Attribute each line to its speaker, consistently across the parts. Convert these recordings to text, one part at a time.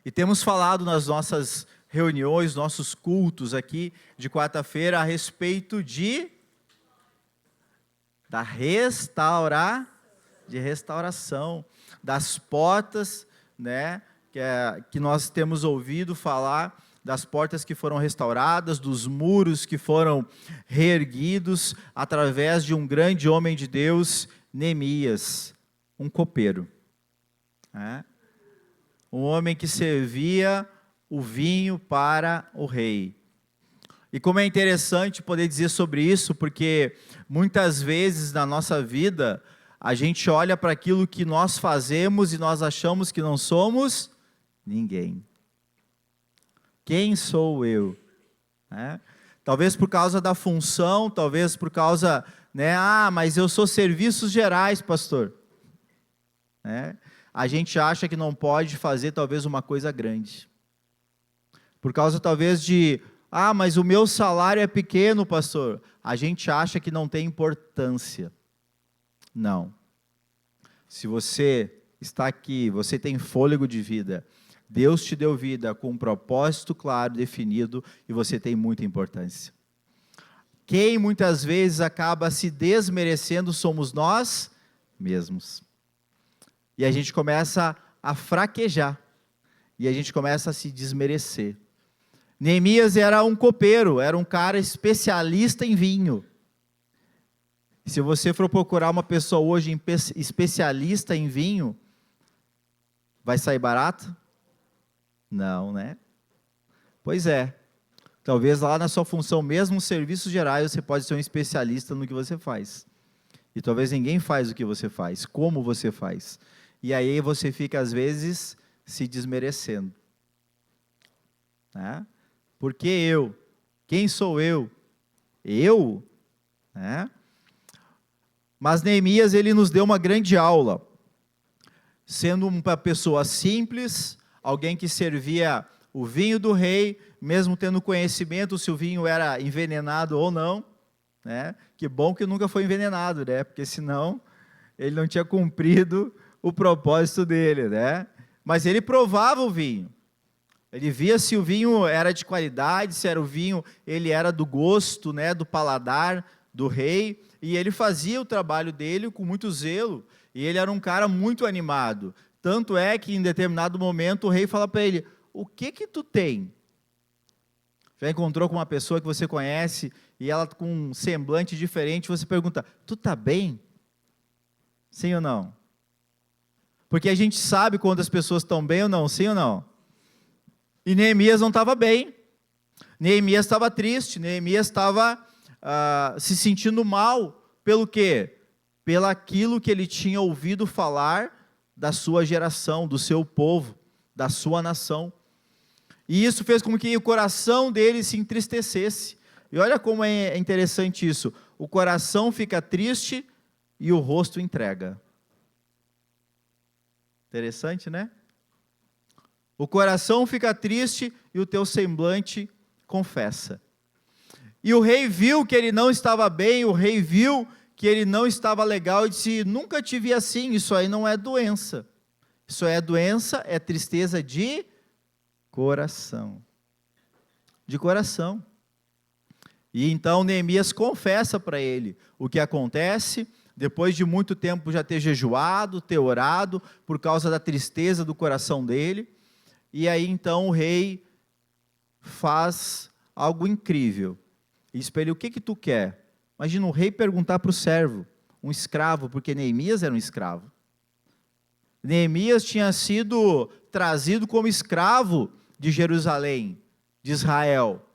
Speaker 1: E temos falado nas nossas reuniões, nossos cultos aqui de quarta-feira a respeito da restauração, das portas, né, que nós temos ouvido falar, das portas que foram restauradas, dos muros que foram reerguidos através de um grande homem de Deus, Neemias, um copeiro, né? Um homem que servia o vinho para o rei. E como é interessante poder dizer sobre isso, porque muitas vezes na nossa vida, a gente olha para aquilo que nós fazemos e nós achamos que não somos ninguém. Quem sou eu? Talvez por causa da função, talvez por causa, mas eu sou serviços gerais, pastor. A gente acha que não pode fazer talvez uma coisa grande. Por causa talvez de, mas o meu salário é pequeno, pastor. A gente acha que não tem importância. Não. Se você está aqui, você tem fôlego de vida, Deus te deu vida com um propósito claro, definido, e você tem muita importância. Quem muitas vezes acaba se desmerecendo somos nós mesmos. E a gente começa a fraquejar, e a gente começa a se desmerecer. Neemias era um copeiro, era um cara especialista em vinho. Se você for procurar uma pessoa hoje especialista em vinho, vai sair barato? Não, né? Pois é. Talvez lá na sua função, mesmo serviços gerais, você pode ser um especialista no que você faz. E talvez ninguém faz o que você faz, como você faz. E aí você fica, às vezes, se desmerecendo. Por que eu? Quem sou eu? Eu? Mas Neemias, ele nos deu uma grande aula. Sendo uma pessoa simples, alguém que servia o vinho do rei, mesmo tendo conhecimento se o vinho era envenenado ou não. Que bom que nunca foi envenenado, porque senão ele não tinha cumprido o propósito dele, Mas ele provava o vinho. Ele via se o vinho era de qualidade, se era o vinho, ele era do gosto, do paladar do rei, e ele fazia o trabalho dele com muito zelo, e ele era um cara muito animado. Tanto é que em determinado momento o rei fala para ele: o que tu tem? Já encontrou com uma pessoa que você conhece, e ela com um semblante diferente, você pergunta: tu tá bem? Sim ou não? Porque a gente sabe quando as pessoas estão bem ou não, sim ou não? E Neemias não estava bem, Neemias estava triste, Neemias estava se sentindo mal, pelo quê? Pelo aquilo que ele tinha ouvido falar da sua geração, do seu povo, da sua nação. E isso fez com que o coração dele se entristecesse. E olha como é interessante isso, o coração fica triste e o rosto entrega. Interessante, né? O coração fica triste e o teu semblante confessa. E o rei viu que ele não estava bem, o rei viu que ele não estava legal e disse: nunca te vi assim, isso aí não é doença. Isso é doença, é tristeza de coração. De coração. E então Neemias confessa para ele o que acontece. Depois de muito tempo já ter jejuado, ter orado, por causa da tristeza do coração dele. E aí então o rei faz algo incrível. E diz para ele: o que tu quer? Imagina o rei perguntar para o servo, um escravo, porque Neemias era um escravo. Neemias tinha sido trazido como escravo de Jerusalém, de Israel.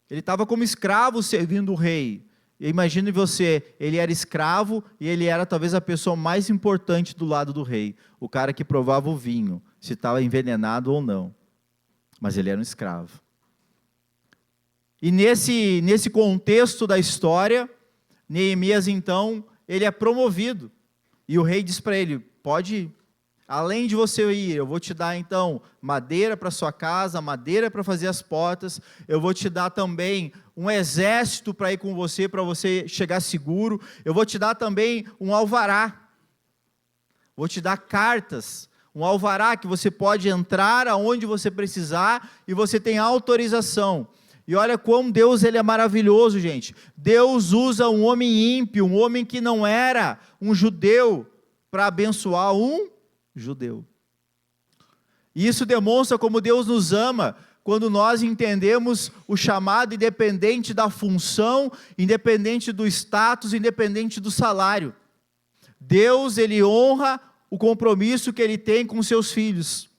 Speaker 1: Ele estava como escravo servindo o rei. Imagine você, ele era escravo e ele era talvez a pessoa mais importante do lado do rei, o cara que provava o vinho, se estava envenenado ou não, mas ele era um escravo. E nesse contexto da história, Neemias então, ele é promovido, e o rei diz para ele: pode, além de você ir, eu vou te dar então madeira para sua casa, madeira para fazer as portas, eu vou te dar também um exército para ir com você, para você chegar seguro, eu vou te dar também um alvará, vou te dar cartas, um alvará que você pode entrar aonde você precisar e você tem autorização. E olha como Deus ele é maravilhoso, gente. Deus usa um homem ímpio, um homem que não era um judeu, para abençoar um judeu. E isso demonstra como Deus nos ama, quando nós entendemos o chamado independente da função, independente do status, independente do salário. Deus, ele honra o compromisso que ele tem com seus filhos.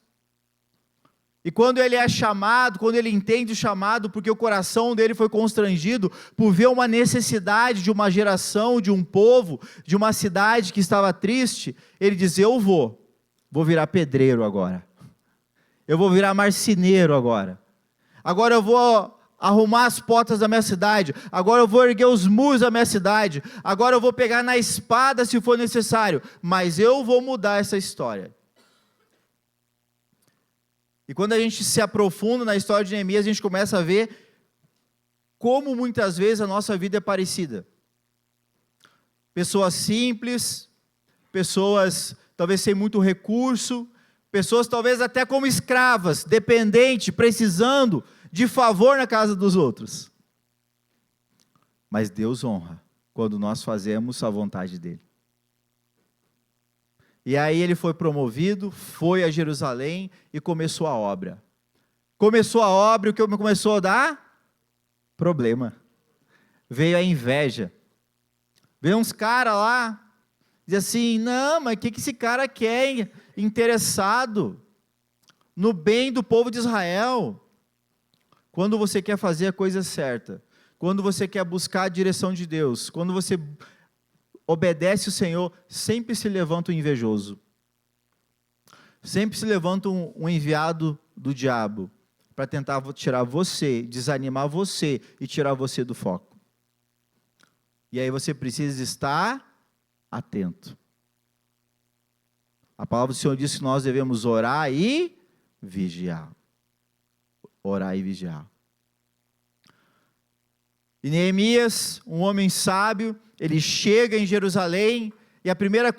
Speaker 1: E quando ele é chamado, quando ele entende o chamado, porque o coração dele foi constrangido por ver uma necessidade de uma geração, de um povo, de uma cidade que estava triste, ele diz: eu vou virar pedreiro agora. Eu vou virar marceneiro agora. Agora eu vou arrumar as portas da minha cidade. Agora eu vou erguer os muros da minha cidade. Agora eu vou pegar na espada se for necessário. Mas eu vou mudar essa história. E quando a gente se aprofunda na história de Neemias, a gente começa a ver como muitas vezes a nossa vida é parecida. Pessoas simples, pessoas talvez sem muito recurso, pessoas talvez até como escravas, dependentes, precisando de favor na casa dos outros. Mas Deus honra quando nós fazemos a vontade dele. E aí ele foi promovido, foi a Jerusalém e começou a obra. Começou a obra e o que começou a dar? Problema. Veio a inveja. Veio uns caras lá, diz assim: não, mas o que esse cara quer? Interessado no bem do povo de Israel. Quando você quer fazer a coisa certa, quando você quer buscar a direção de Deus, quando você obedece o Senhor, sempre se levanta um invejoso. Sempre se levanta um enviado do diabo para tentar tirar você, desanimar você e tirar você do foco. E aí você precisa estar atento. A palavra do Senhor diz que nós devemos orar e vigiar. Orar e vigiar. E Neemias, um homem sábio, ele chega em Jerusalém e a primeira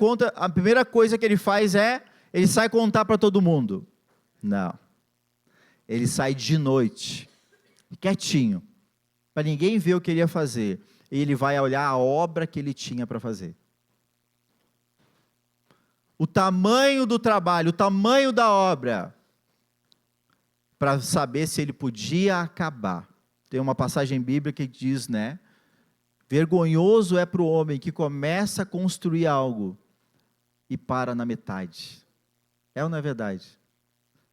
Speaker 1: coisa que ele faz é, ele sai contar para todo mundo. Não. Ele sai de noite, quietinho, para ninguém ver o que ele ia fazer. E ele vai olhar a obra que ele tinha para fazer. O tamanho do trabalho, o tamanho da obra, para saber se ele podia acabar. Tem uma passagem bíblica que diz, né? Vergonhoso é para o homem que começa a construir algo e para na metade. É ou não é verdade?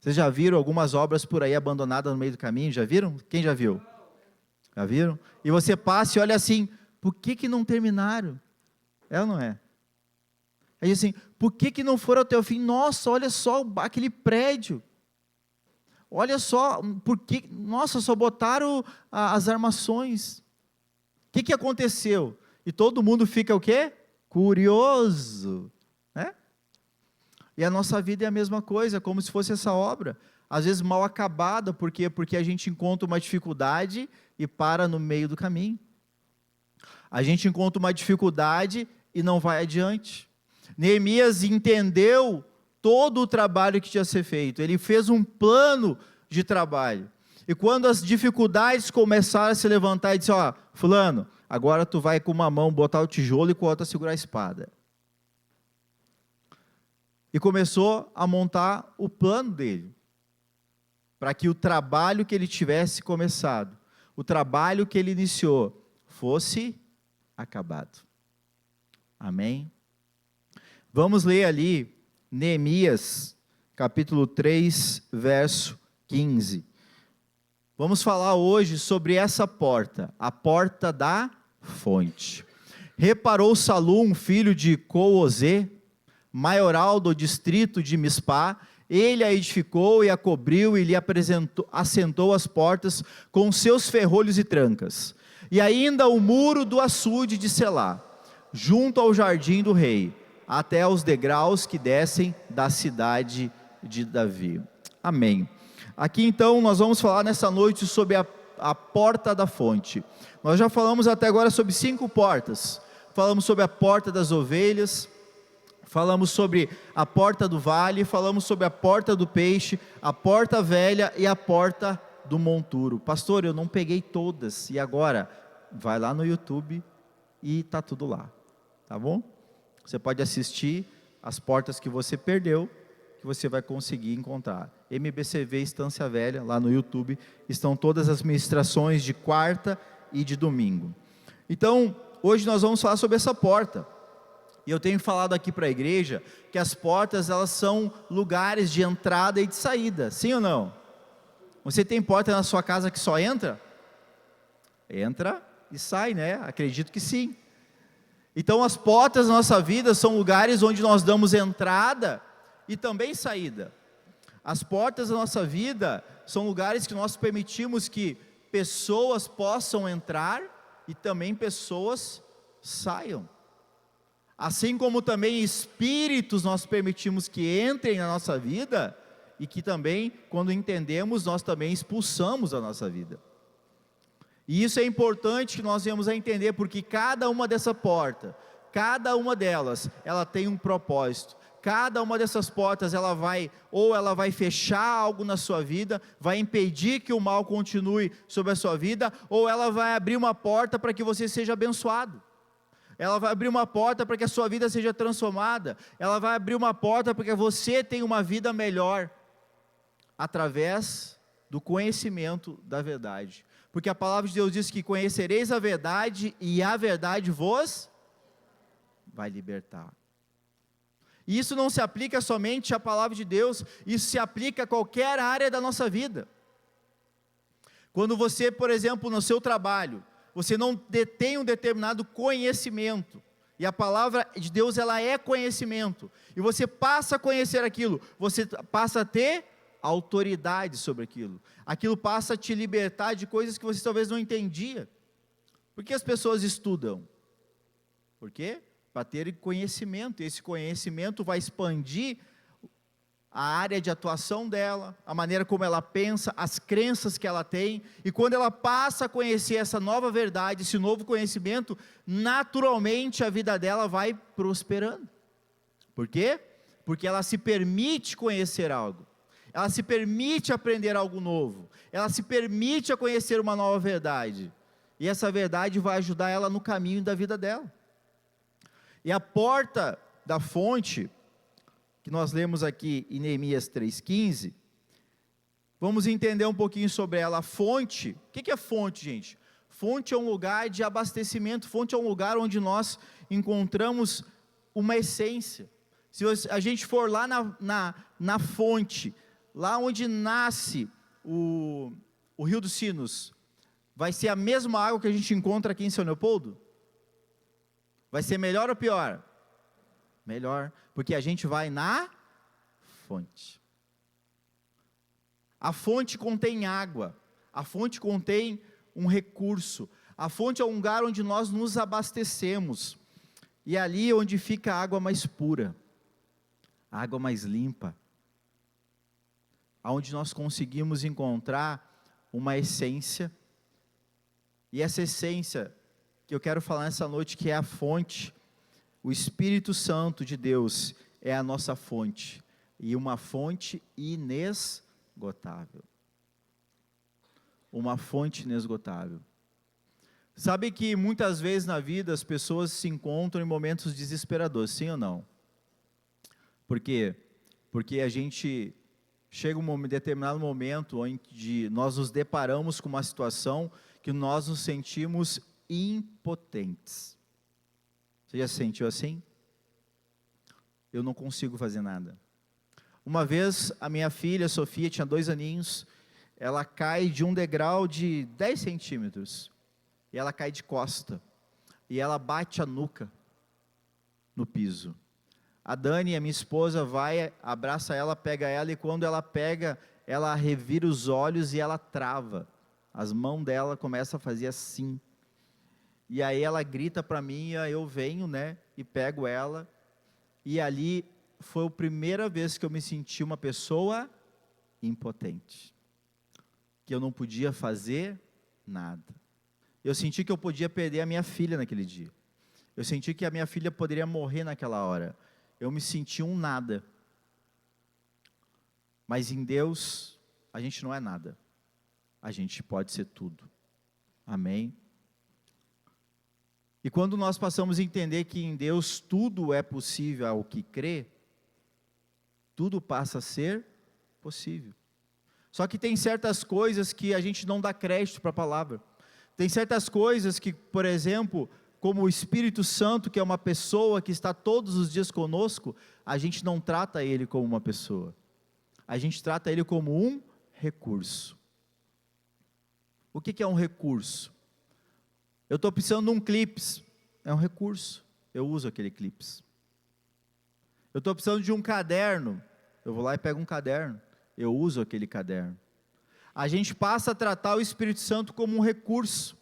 Speaker 1: Vocês já viram algumas obras por aí abandonadas no meio do caminho? Já viram? Quem já viu? Já viram? E você passa e olha assim, por que não terminaram? É ou não é? Aí assim, por que não foram até o fim? Nossa, olha só aquele prédio. Olha só, nossa, só botaram as armações. O que aconteceu? E todo mundo fica o quê? Curioso. Né? E a nossa vida é a mesma coisa, como se fosse essa obra. Às vezes mal acabada, por quê? Porque a gente encontra uma dificuldade e para no meio do caminho. A gente encontra uma dificuldade e não vai adiante. Neemias entendeu todo o trabalho que tinha a ser feito. Ele fez um plano de trabalho. E quando as dificuldades começaram a se levantar, ele disse: ó, fulano, agora tu vai com uma mão botar o tijolo e com a outra segurar a espada. E começou a montar o plano dele, para que o trabalho que ele tivesse começado, o trabalho que ele iniciou, fosse acabado. Amém? Vamos ler ali, Neemias, capítulo 3, verso 15. Vamos falar hoje sobre essa porta, a porta da fonte. Reparou Salum, filho de Coozê, maioral do distrito de Mispá, ele a edificou e a cobriu e lhe assentou as portas com seus ferrolhos e trancas. E ainda o muro do açude de Selá, junto ao jardim do rei, até aos degraus que descem da cidade de Davi. Amém. Aqui então nós vamos falar nessa noite sobre a porta da fonte. Nós já falamos até agora sobre 5 portas. Falamos sobre a porta das ovelhas, falamos sobre a porta do vale, falamos sobre a porta do peixe, a porta velha e a porta do monturo. Pastor, eu não peguei todas, e agora? Vai lá no YouTube e está tudo lá, tá bom? Você pode assistir as portas que você perdeu, que você vai conseguir encontrar. MBCV Estância Velha, lá no YouTube, estão todas as ministrações de quarta e de domingo. Então, hoje nós vamos falar sobre essa porta. E eu tenho falado aqui para a igreja que as portas, elas são lugares de entrada e de saída, sim ou não? Você tem porta na sua casa que só entra? Entra e sai, né? Acredito que sim. Então as portas da nossa vida são lugares onde nós damos entrada e também saída. As portas da nossa vida são lugares que nós permitimos que pessoas possam entrar e também pessoas saiam. Assim como também espíritos nós permitimos que entrem na nossa vida e que também, quando entendemos, nós também expulsamos da nossa vida. E isso é importante que nós venhamos a entender, porque cada uma dessa porta, cada uma delas, ela tem um propósito. Cada uma dessas portas, ela vai fechar algo na sua vida, vai impedir que o mal continue sobre a sua vida, ou ela vai abrir uma porta para que você seja abençoado. Ela vai abrir uma porta para que a sua vida seja transformada. Ela vai abrir uma porta para que você tenha uma vida melhor, através do conhecimento da verdade. Porque a palavra de Deus diz que conhecereis a verdade e a verdade vos vai libertar. E isso não se aplica somente à palavra de Deus, isso se aplica a qualquer área da nossa vida. Quando você, por exemplo, no seu trabalho, você não detém um determinado conhecimento, e a palavra de Deus, ela é conhecimento, e você passa a conhecer aquilo, você passa a ter autoridade sobre aquilo, aquilo passa a te libertar de coisas que você talvez não entendia. Por que as pessoas estudam? Por quê? Para ter conhecimento, e esse conhecimento vai expandir a área de atuação dela, a maneira como ela pensa, as crenças que ela tem, e quando ela passa a conhecer essa nova verdade, esse novo conhecimento, naturalmente a vida dela vai prosperando. Por quê? Porque ela se permite conhecer algo, ela se permite aprender algo novo, ela se permite a conhecer uma nova verdade, e essa verdade vai ajudar ela no caminho da vida dela. E a porta da fonte, que nós lemos aqui em Neemias 3,15, vamos entender um pouquinho sobre ela. A fonte, o que é fonte, gente? Fonte é um lugar de abastecimento, fonte é um lugar onde nós encontramos uma essência. Se a gente for lá na fonte, lá onde nasce o Rio dos Sinos, vai ser a mesma água que a gente encontra aqui em São Leopoldo? Vai ser melhor ou pior? Melhor, porque a gente vai na fonte. A fonte contém água, a fonte contém um recurso, a fonte é um lugar onde nós nos abastecemos, e ali é onde fica a água mais pura, a água mais limpa, onde nós conseguimos encontrar uma essência, e essa essência que eu quero falar nessa noite, que é a fonte, o Espírito Santo de Deus é a nossa fonte, e uma fonte inesgotável. Uma fonte inesgotável. Sabe que muitas vezes na vida as pessoas se encontram em momentos desesperadores, sim ou não? Por quê? Porque a gente chega um determinado momento onde nós nos deparamos com uma situação que nós nos sentimos impotentes. Você já se sentiu assim? Eu não consigo fazer nada. Uma vez a minha filha, Sofia, tinha 2 aninhos, ela cai de um degrau de 10 centímetros, e ela cai de costa, e ela bate a nuca no piso. A Dani, a minha esposa, vai, abraça ela, pega ela, e quando ela pega, ela revira os olhos e ela trava. As mãos dela começam a fazer assim. E aí ela grita para mim, aí eu venho, né, e pego ela, e ali foi a primeira vez que eu me senti uma pessoa impotente, que eu não podia fazer nada. Eu senti que eu podia perder a minha filha naquele dia, eu senti que a minha filha poderia morrer naquela hora, eu me senti um nada. Mas em Deus, a gente não é nada. A gente pode ser tudo. Amém? E quando nós passamos a entender que em Deus tudo é possível ao que crê, tudo passa a ser possível. Só que tem certas coisas que a gente não dá crédito para a palavra. Tem certas coisas que, por exemplo, como o Espírito Santo, que é uma pessoa que está todos os dias conosco, a gente não trata ele como uma pessoa. A gente trata ele como um recurso. O que é um recurso? Eu estou precisando de um clips. É um recurso. Eu uso aquele clips. Eu estou precisando de um caderno. Eu vou lá e pego um caderno. Eu uso aquele caderno. A gente passa a tratar o Espírito Santo como um recurso,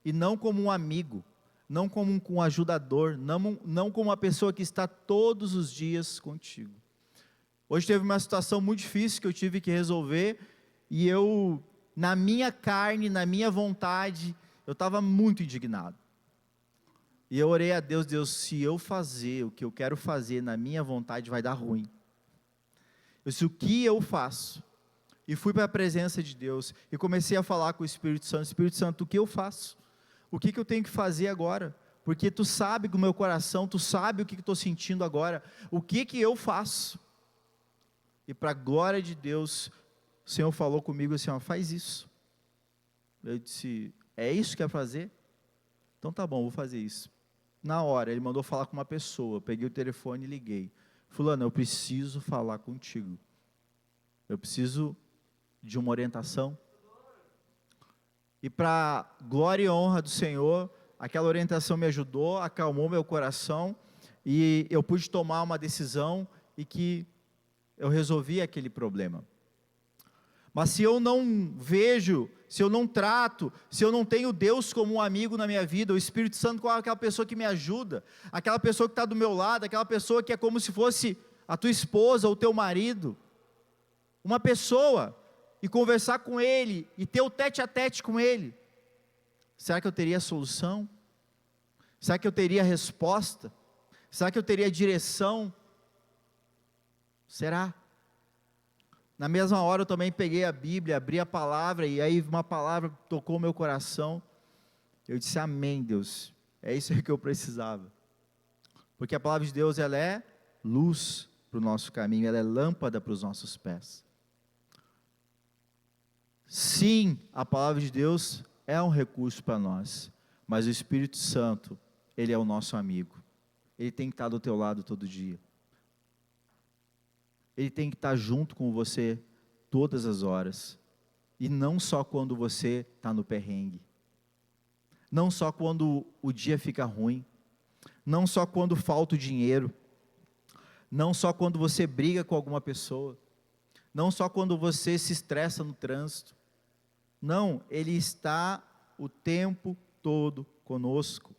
Speaker 1: e não como um amigo, não como um ajudador, não como uma pessoa que está todos os dias contigo. Hoje teve uma situação muito difícil que eu tive que resolver, e eu, na minha carne, na minha vontade, eu estava muito indignado. E eu orei a Deus: Deus, se eu fazer o que eu quero fazer na minha vontade, vai dar ruim. Eu disse: o que eu faço? E fui para a presença de Deus, e comecei a falar com o Espírito Santo: Espírito Santo, o que eu faço? O que eu tenho que fazer agora? Porque tu sabe do meu coração, tu sabe o que eu estou sentindo agora, o que eu faço? E para a glória de Deus, o Senhor falou comigo assim: ó, faz isso. Eu disse: é isso que quer fazer? Então tá bom, vou fazer isso. Na hora, ele mandou falar com uma pessoa, eu peguei o telefone e liguei: fulano, eu preciso falar contigo, eu preciso de uma orientação. E para glória e honra do Senhor, aquela orientação me ajudou, acalmou meu coração, e eu pude tomar uma decisão, e que eu resolvi aquele problema. Mas se eu não vejo, se eu não trato, se eu não tenho Deus como um amigo na minha vida, o Espírito Santo como aquela pessoa que me ajuda, aquela pessoa que está do meu lado, aquela pessoa que é como se fosse a tua esposa ou o teu marido, uma pessoa, e conversar com ele, e ter o tete a tete com ele, será que eu teria a solução? Será que eu teria a resposta? Será que eu teria a direção? Será? Na mesma hora eu também peguei a Bíblia, abri a palavra, e aí uma palavra tocou o meu coração. Eu disse: amém, Deus, é isso aí que eu precisava. Porque a palavra de Deus, ela é luz para o nosso caminho, ela é lâmpada para os nossos pés. Sim, a palavra de Deus é um recurso para nós, mas o Espírito Santo, ele é o nosso amigo. Ele tem que estar do teu lado todo dia. Ele tem que estar junto com você todas as horas, e não só quando você está no perrengue, não só quando o dia fica ruim, não só quando falta o dinheiro, não só quando você briga com alguma pessoa, não só quando você se estressa no trânsito. Não, Ele está o tempo todo conosco.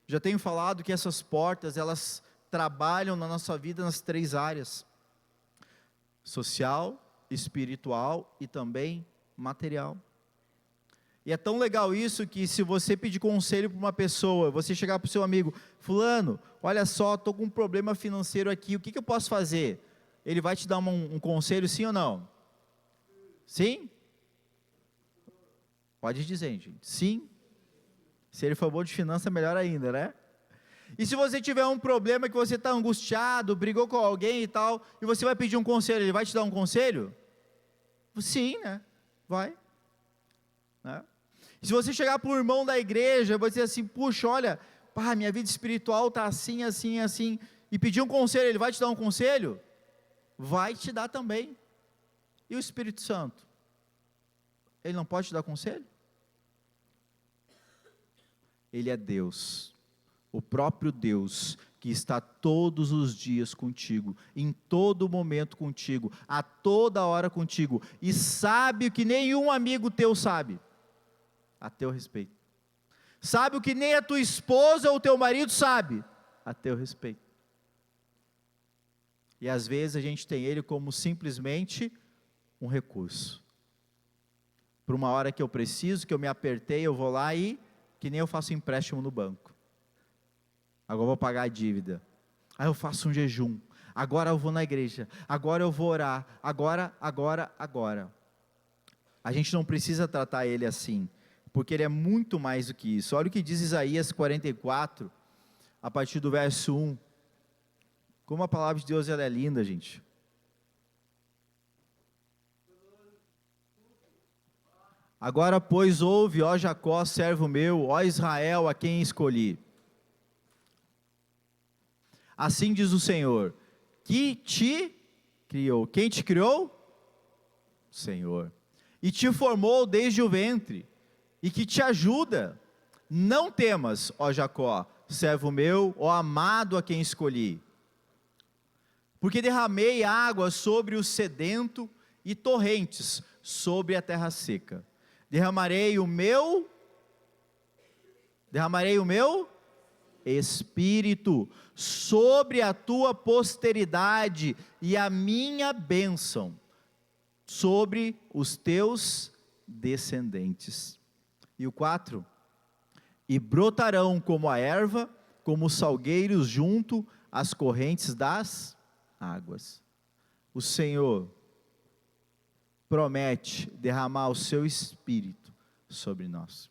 Speaker 1: Já tenho falado que essas portas, elas trabalham na nossa vida nas 3 áreas: social, espiritual e também material. E é tão legal isso, que se você pedir conselho para uma pessoa, você chegar para o seu amigo: fulano, olha só, estou com um problema financeiro aqui, o que eu posso fazer? Ele vai te dar um conselho, sim ou não? Sim? Pode dizer, gente. Sim. Se ele for bom de finança, melhor ainda, né? E se você tiver um problema que você está angustiado, brigou com alguém e tal, e você vai pedir um conselho, ele vai te dar um conselho? Sim, né? Vai. Né? E se você chegar para um irmão da igreja, e você dizer assim: puxa, olha, pá, minha vida espiritual está assim, assim, assim, e pedir um conselho, ele vai te dar um conselho? Vai te dar também. E o Espírito Santo? Ele não pode te dar conselho? Ele é Deus, o próprio Deus, que está todos os dias contigo, em todo momento contigo, a toda hora contigo, e sabe o que nenhum amigo teu sabe, a teu respeito. Sabe o que nem a tua esposa ou o teu marido sabe, a teu respeito. E às vezes a gente tem ele como simplesmente um recurso. Para uma hora que eu preciso, que eu me apertei, eu vou lá e, que nem eu faço empréstimo no banco. Agora eu vou pagar a dívida. Aí eu faço um jejum, agora eu vou na igreja, agora eu vou orar, agora. A gente não precisa tratar ele assim, porque ele é muito mais do que isso. Olha o que diz Isaías 44, a partir do verso 1. Como a palavra de Deus ela é linda, gente. Agora, pois, ouve, ó Jacó, servo meu, ó Israel, a quem escolhi. Assim diz o Senhor, que te criou. Quem te criou? O Senhor. E te formou desde o ventre, e que te ajuda. Não temas, ó Jacó, servo meu, ó amado a quem escolhi. Porque derramei água sobre o sedento e torrentes sobre a terra seca. Derramarei o meu Espírito sobre a tua posteridade e a minha bênção sobre os teus descendentes. E o 4, e brotarão como a erva, como os salgueiros junto às correntes das águas. O Senhor promete derramar o seu Espírito sobre nós.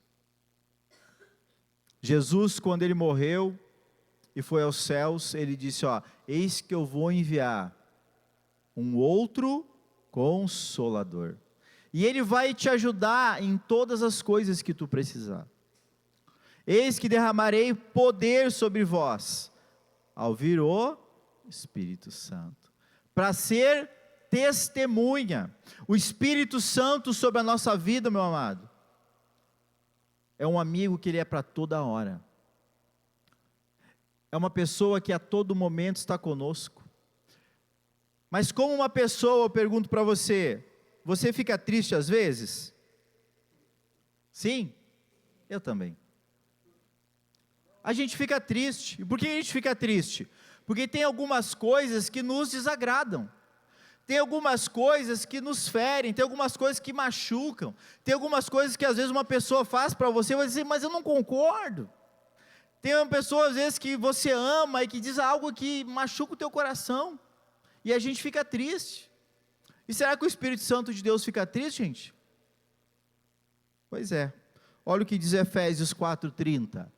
Speaker 1: Jesus, quando ele morreu e foi aos céus, ele disse, eis que eu vou enviar um outro Consolador, e ele vai te ajudar em todas as coisas que tu precisar. Eis que derramarei poder sobre vós, ao vir o Espírito Santo, para ser testemunha. O Espírito Santo sobre a nossa vida, meu amado, é um amigo que ele é para toda hora, é uma pessoa que a todo momento está conosco. Mas como uma pessoa, eu pergunto para você, você fica triste às vezes? Sim, eu também. A gente fica triste. E por que a gente fica triste? Porque tem algumas coisas que nos desagradam, tem algumas coisas que nos ferem, tem algumas coisas que machucam, tem algumas coisas que às vezes uma pessoa faz para você, vai dizer, mas eu não concordo. Tem uma pessoa às vezes que você ama e que diz algo que machuca o teu coração, e a gente fica triste. E será que o Espírito Santo de Deus fica triste, gente? Pois é. Olha o que diz Efésios 4:30.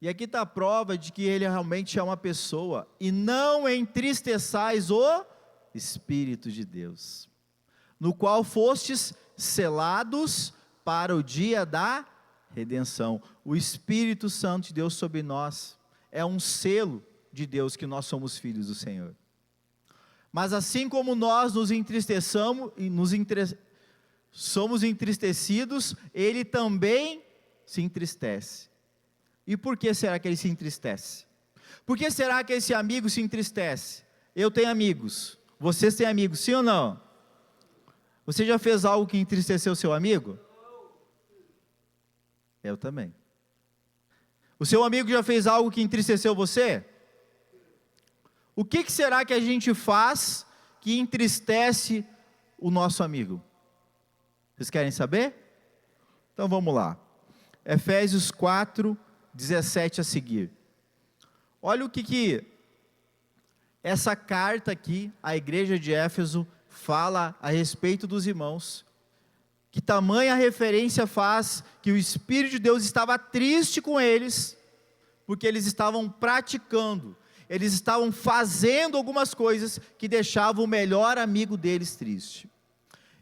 Speaker 1: E aqui está a prova de que ele realmente é uma pessoa. E não entristeçais o Espírito de Deus, no qual fostes selados para o dia da redenção. O Espírito Santo de Deus sobre nós é um selo de Deus que nós somos filhos do Senhor. Mas assim como nós nos entristeçamos e somos entristecidos, ele também se entristece. E por que será que ele se entristece? Por que será que esse amigo se entristece? Eu tenho amigos, vocês têm amigos, sim ou não? Você já fez algo que entristeceu seu amigo? Eu também. O seu amigo já fez algo que entristeceu você? O que será que a gente faz que entristece o nosso amigo? Vocês querem saber? Então vamos lá. Efésios 4:17 a seguir. Olha o que essa carta aqui, a igreja de Éfeso, fala a respeito dos irmãos. Que tamanha referência faz que o Espírito de Deus estava triste com eles, porque eles estavam praticando, eles estavam fazendo algumas coisas que deixavam o melhor amigo deles triste.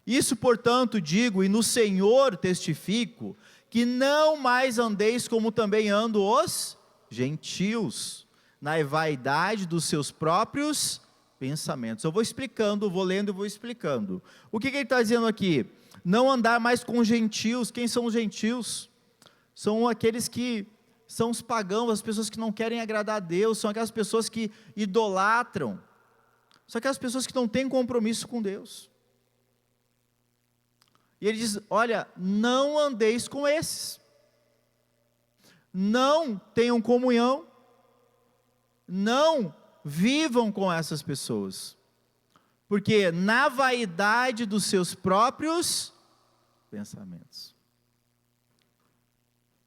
Speaker 1: Isso, portanto, digo, e no Senhor testifico, que não mais andeis como também andam os gentios, na vaidade dos seus próprios pensamentos. Eu vou explicando, vou lendo e vou explicando. O que ele está dizendo aqui? Não andar mais com gentios. Quem são os gentios? São aqueles que são os pagãos, as pessoas que não querem agradar a Deus, são aquelas pessoas que idolatram, são aquelas pessoas que não têm compromisso com Deus. E ele diz, olha, não andeis com esses, não tenham comunhão, não vivam com essas pessoas, porque na vaidade dos seus próprios pensamentos.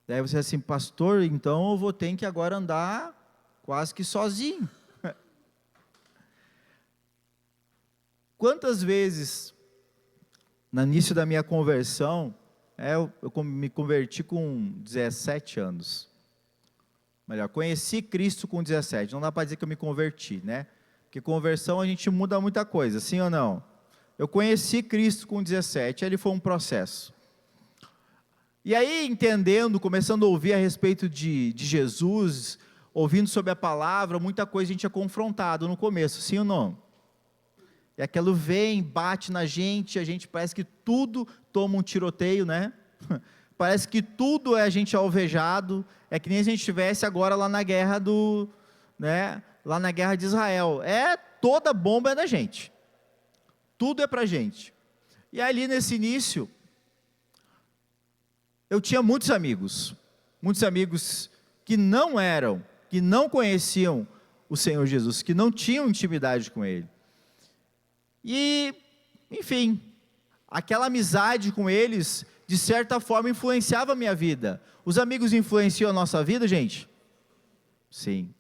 Speaker 1: Daí você assim, pastor, então eu vou ter que agora andar quase que sozinho. Quantas vezes, no início da minha conversão, eu me converti com 17 anos. Melhor, conheci Cristo com 17, não dá para dizer que eu me converti, né? Porque conversão a gente muda muita coisa, sim ou não? Eu conheci Cristo com 17, ele foi um processo. E aí, entendendo, começando a ouvir a respeito de Jesus, ouvindo sobre a palavra, muita coisa a gente é confrontado no começo, sim ou não? E aquilo vem, bate na gente, a gente parece que tudo toma um tiroteio, né? Parece que tudo é a gente alvejado, é que nem se a gente estivesse agora lá na guerra lá na guerra de Israel. Toda bomba é da gente. Tudo é pra gente. E ali nesse início, eu tinha muitos amigos que não conheciam o Senhor Jesus, que não tinham intimidade com Ele. E, enfim, aquela amizade com eles, de certa forma, influenciava a minha vida. Os amigos influenciam a nossa vida, gente? Sim,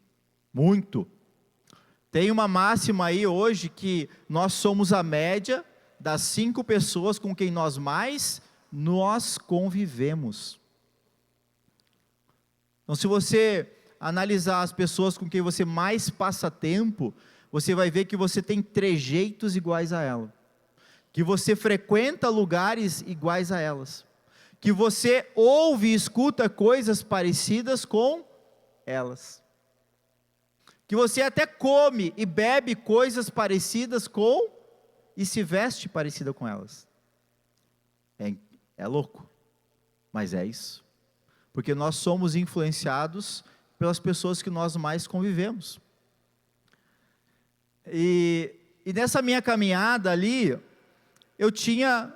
Speaker 1: muito. Tem uma máxima aí hoje que nós somos a média das 5 pessoas com quem nós convivemos. Então, se você analisar as pessoas com quem você mais passa tempo, você vai ver que você tem trejeitos iguais a ela, que você frequenta lugares iguais a elas, que você ouve e escuta coisas parecidas com elas, que você até come e bebe coisas parecidas com, e se veste parecida com elas. É louco, mas é isso, porque nós somos influenciados pelas pessoas que nós mais convivemos. E nessa minha caminhada ali, eu tinha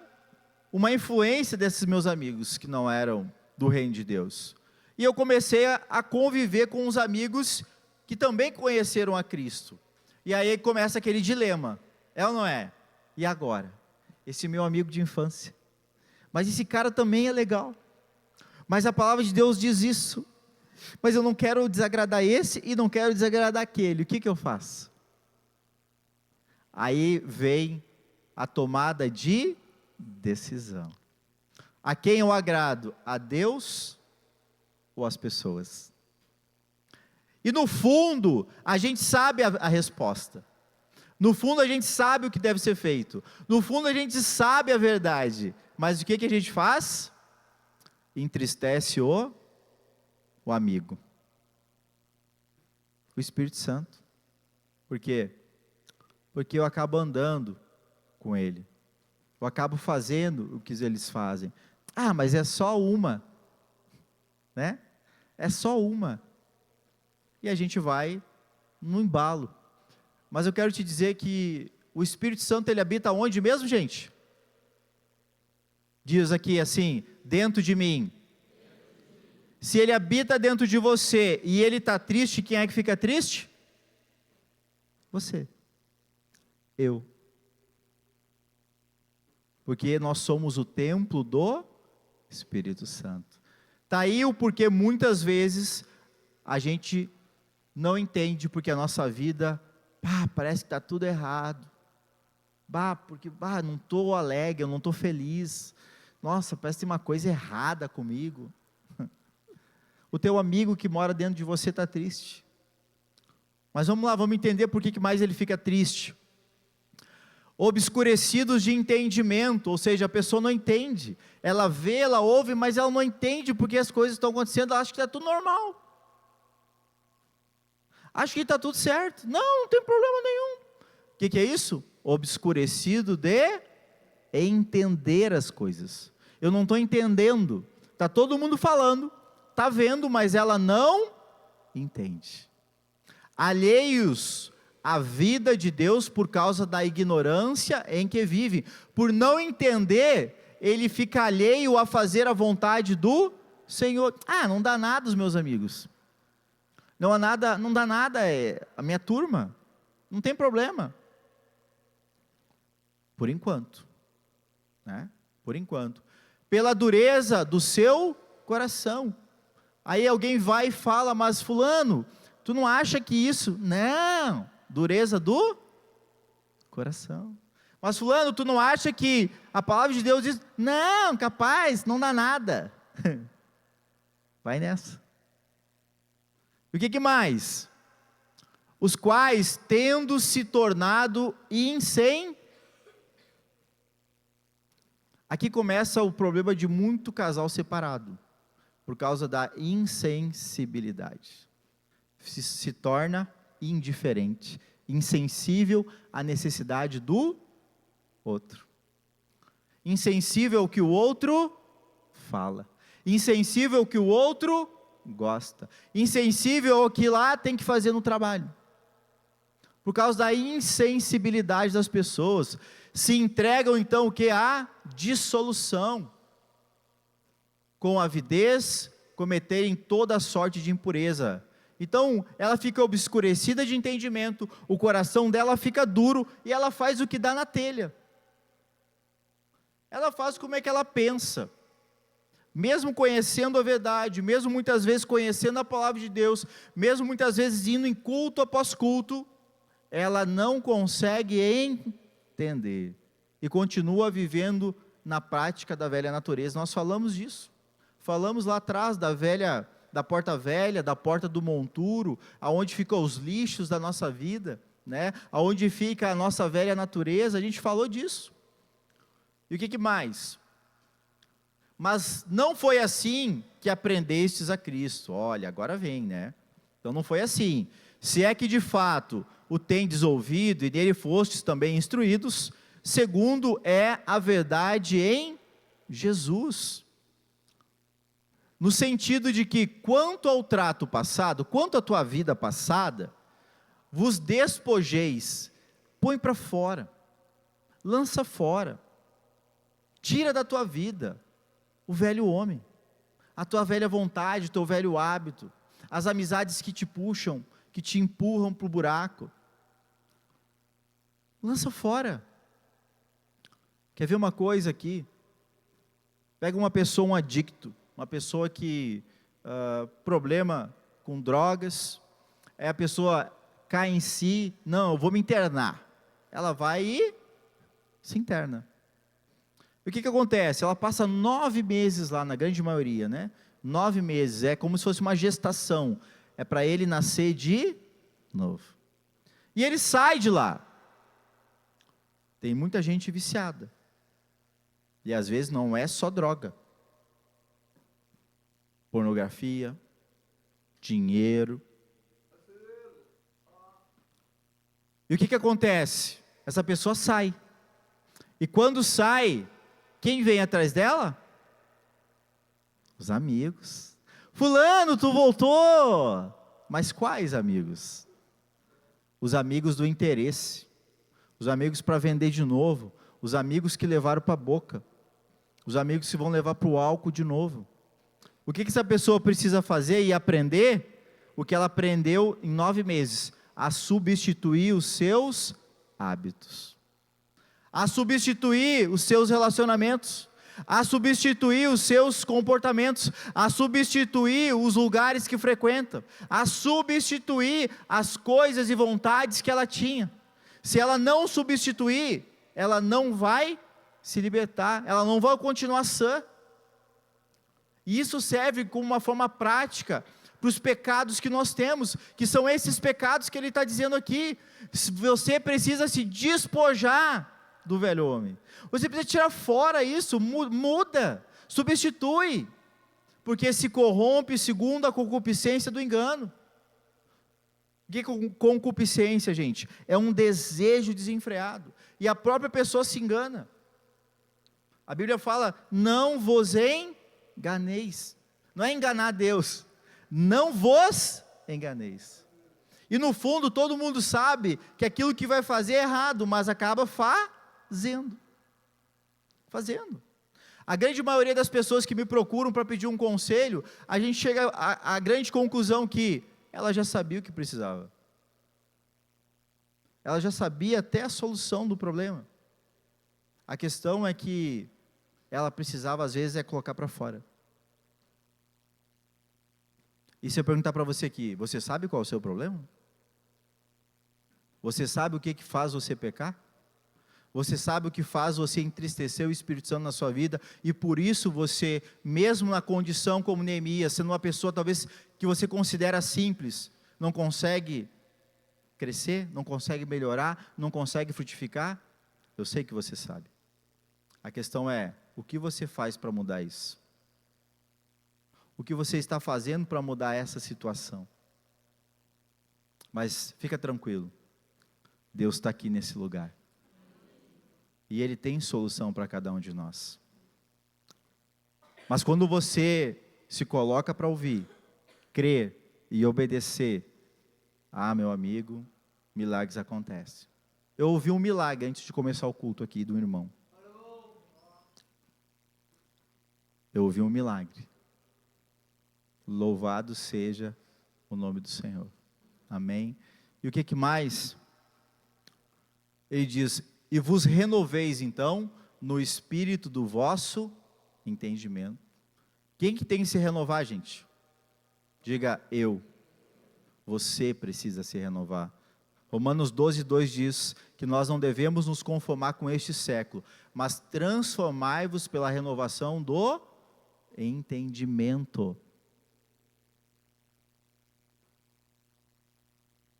Speaker 1: uma influência desses meus amigos que não eram do reino de Deus. E eu comecei a conviver com uns amigos que também conheceram a Cristo. E aí começa aquele dilema, é ou não é? E agora? Esse meu amigo de infância, mas esse cara também é legal, mas a palavra de Deus diz isso, mas eu não quero desagradar esse e não quero desagradar aquele, o que eu faço? Aí vem a tomada de decisão. A quem eu agrado? A Deus ou às pessoas? E no fundo, a gente sabe a resposta. No fundo, a gente sabe o que deve ser feito. No fundo, a gente sabe a verdade. Mas o que a gente faz? Entristece o amigo. O Espírito Santo. Por quê? Porque eu acabo andando com ele, eu acabo fazendo o que eles fazem. Mas é só uma, né? É só uma, e a gente vai no embalo. Mas eu quero te dizer que o Espírito Santo, ele habita onde mesmo, gente? Diz aqui assim, dentro de mim. Se ele habita dentro de você, e ele está triste, quem é que fica triste? Você. Eu. Porque nós somos o templo do Espírito Santo. Está aí o porquê muitas vezes a gente não entende, porque a nossa vida, parece que está tudo errado. Porque não estou alegre, eu não estou feliz. Nossa, parece que tem uma coisa errada comigo. O teu amigo que mora dentro de você está triste. Mas vamos lá, vamos entender por que mais ele fica triste. Obscurecidos de entendimento, ou seja, a pessoa não entende, ela vê, ela ouve, mas ela não entende porque as coisas estão acontecendo, ela acha que está tudo normal, acha que está tudo certo, não tem problema nenhum. O que é isso? Obscurecido de entender as coisas. Eu não estou entendendo, está todo mundo falando, está vendo, mas ela não entende. Alheios a vida de Deus por causa da ignorância em que vive. Por não entender, ele fica alheio a fazer a vontade do Senhor. Não dá nada os meus amigos. Não dá nada a minha turma. Não tem problema. Por enquanto. Né? Por enquanto. Pela dureza do seu coração. Aí alguém vai e fala, mas fulano, tu não acha que isso? Não, dureza do coração. Mas fulano, tu não acha que a palavra de Deus diz, não, capaz, não dá nada. Vai nessa. E o que mais? Os quais, tendo se tornado Aqui começa o problema de muito casal separado, por causa da insensibilidade. Se torna indiferente, insensível à necessidade do outro. Insensível ao que o outro fala. Insensível ao que o outro gosta. Insensível ao que lá tem que fazer no trabalho. Por causa da insensibilidade das pessoas, se entregam então o que? A dissolução. Com avidez, cometerem toda sorte de impureza. Então, ela fica obscurecida de entendimento, o coração dela fica duro, e ela faz o que dá na telha. Ela faz como é que ela pensa. Mesmo conhecendo a verdade, mesmo muitas vezes conhecendo a palavra de Deus, mesmo muitas vezes indo em culto após culto, ela não consegue entender, e continua vivendo na prática da velha natureza. Nós falamos disso, falamos lá atrás da porta velha, da porta do monturo, aonde ficam os lixos da nossa vida, né? Aonde fica a nossa velha natureza, a gente falou disso. E o que mais? Mas não foi assim que aprendestes a Cristo. Olha, agora vem, né? Então não foi assim. Se é que de fato o tendes ouvido e nele fostes também instruídos, segundo é a verdade em Jesus. No sentido de que, quanto ao trato passado, quanto à tua vida passada, vos despojeis, põe para fora, lança fora, tira da tua vida o velho homem, a tua velha vontade, o teu velho hábito, as amizades que te puxam, que te empurram para o buraco, lança fora. Quer ver uma coisa aqui? Pega uma pessoa, um adicto, uma pessoa que, problema com drogas, a pessoa cai em si, não, eu vou me internar, ela vai e se interna. E o que acontece? Ela passa 9 meses lá, na grande maioria, né? 9 meses, é como se fosse uma gestação, é para ele nascer de novo. E ele sai de lá. Tem muita gente viciada, e às vezes não é só droga, pornografia, dinheiro. E o que acontece? Essa pessoa sai, e quando sai, quem vem atrás dela? Os amigos. Fulano, tu voltou. Mas quais amigos? Os amigos do interesse, os amigos para vender de novo, os amigos que levaram para a boca, os amigos que vão levar para o álcool de novo. O que essa pessoa precisa fazer e aprender? O que ela aprendeu em 9 meses, a substituir os seus hábitos, a substituir os seus relacionamentos, a substituir os seus comportamentos, a substituir os lugares que frequenta, a substituir as coisas e vontades que ela tinha. Se ela não substituir, ela não vai se libertar, ela não vai continuar sã. E isso serve como uma forma prática para os pecados que nós temos, que são esses pecados que ele está dizendo aqui. Você precisa se despojar do velho homem, você precisa tirar fora isso, muda, substitui, porque se corrompe segundo a concupiscência do engano. O que é concupiscência, gente? É um desejo desenfreado, e a própria pessoa se engana. A Bíblia fala, não vos enganeis, não é enganar Deus, não vos enganeis. E no fundo todo mundo sabe que aquilo que vai fazer é errado, mas acaba fazendo. A grande maioria das pessoas que me procuram para pedir um conselho, a gente chega à grande conclusão que ela já sabia o que precisava. Ela já sabia até a solução do problema. A questão é que ela precisava às vezes colocar para fora. E se eu perguntar para você aqui, você sabe qual é o seu problema? Você sabe o que faz você pecar? Você sabe o que faz você entristecer o Espírito Santo na sua vida, e por isso você, mesmo na condição como Neemias, sendo uma pessoa talvez que você considera simples, não consegue crescer, não consegue melhorar, não consegue frutificar? Eu sei que você sabe. A questão é, o que você faz para mudar isso? O que você está fazendo para mudar essa situação? Mas fica tranquilo, Deus está aqui nesse lugar. E Ele tem solução para cada um de nós. Mas quando você se coloca para ouvir, crer e obedecer, meu amigo, milagres acontecem. Eu ouvi um milagre antes de começar o culto aqui do irmão. Eu ouvi um milagre. Louvado seja o nome do Senhor. Amém? E o que mais? Ele diz, e vos renoveis então no espírito do vosso entendimento. Quem que tem que se renovar, gente? Diga eu. Você precisa se renovar. Romanos 12:2 diz que nós não devemos nos conformar com este século, mas transformai-vos pela renovação do entendimento.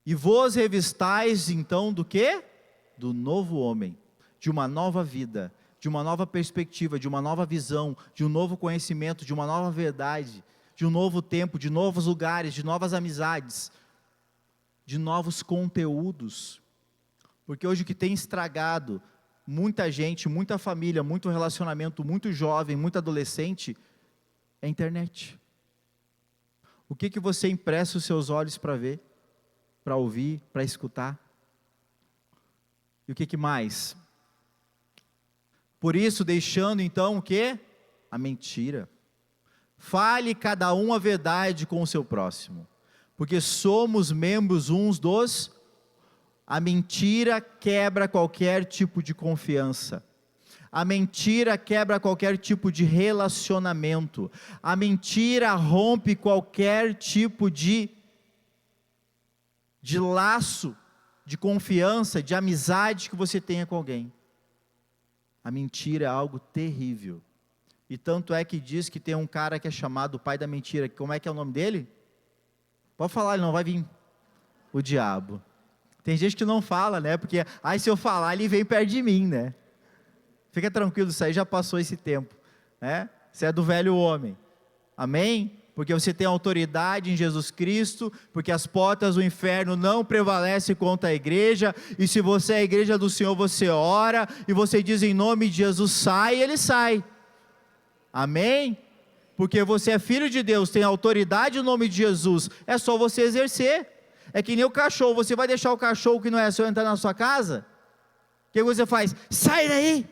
Speaker 1: E vos revistais então do quê? Do novo homem, de uma nova vida, de uma nova perspectiva, de uma nova visão, de um novo conhecimento, de uma nova verdade, de um novo tempo, de novos lugares, de novas amizades, de novos conteúdos. Porque hoje o que tem estragado muita gente, muita família, muito relacionamento, muito jovem, muito adolescente, é a internet. O que você empresta os seus olhos para ver, para ouvir, para escutar? E o que mais? Por isso, deixando então o quê? A mentira. Fale cada um a verdade com o seu próximo, porque somos membros uns dos... A mentira quebra qualquer tipo de confiança. A mentira quebra qualquer tipo de relacionamento. A mentira rompe qualquer tipo de laço, de confiança, de amizade que você tenha com alguém. A mentira é algo terrível. E tanto é que diz que tem um cara que é chamado o pai da mentira. Como é que é o nome dele? Pode falar, ele não vai vir. O diabo. Tem gente que não fala, né? Porque, se eu falar, ele vem perto de mim, né? Fica tranquilo, isso aí já passou esse tempo, né? Você é do velho homem. Amém? Porque você tem autoridade em Jesus Cristo, porque as portas do inferno não prevalecem contra a igreja, e se você é a igreja do Senhor, você ora, e você diz em nome de Jesus, sai, ele sai. Amém? Porque você é filho de Deus, tem autoridade no nome de Jesus, é só você exercer. É que nem o cachorro, você vai deixar o cachorro que não é seu entrar na sua casa? O que você faz? Sai daí!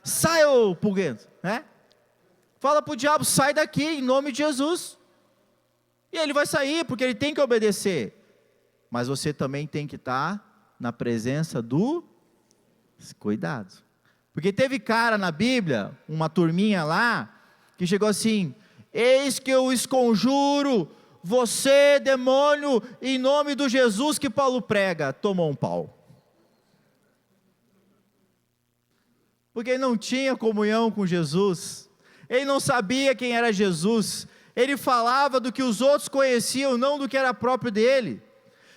Speaker 1: Sai, ô pulguento, né? Fala para o diabo, sai daqui, em nome de Jesus. E ele vai sair, porque ele tem que obedecer. Mas você também tem que estar na presença do... Cuidado. Porque teve cara na Bíblia, uma turminha lá, que chegou assim, eis que eu esconjuro, você, demônio, em nome do Jesus que Paulo prega. Tomou um pau. Porque ele não tinha comunhão com Jesus. Ele não sabia quem era Jesus. Ele falava do que os outros conheciam, não do que era próprio dele.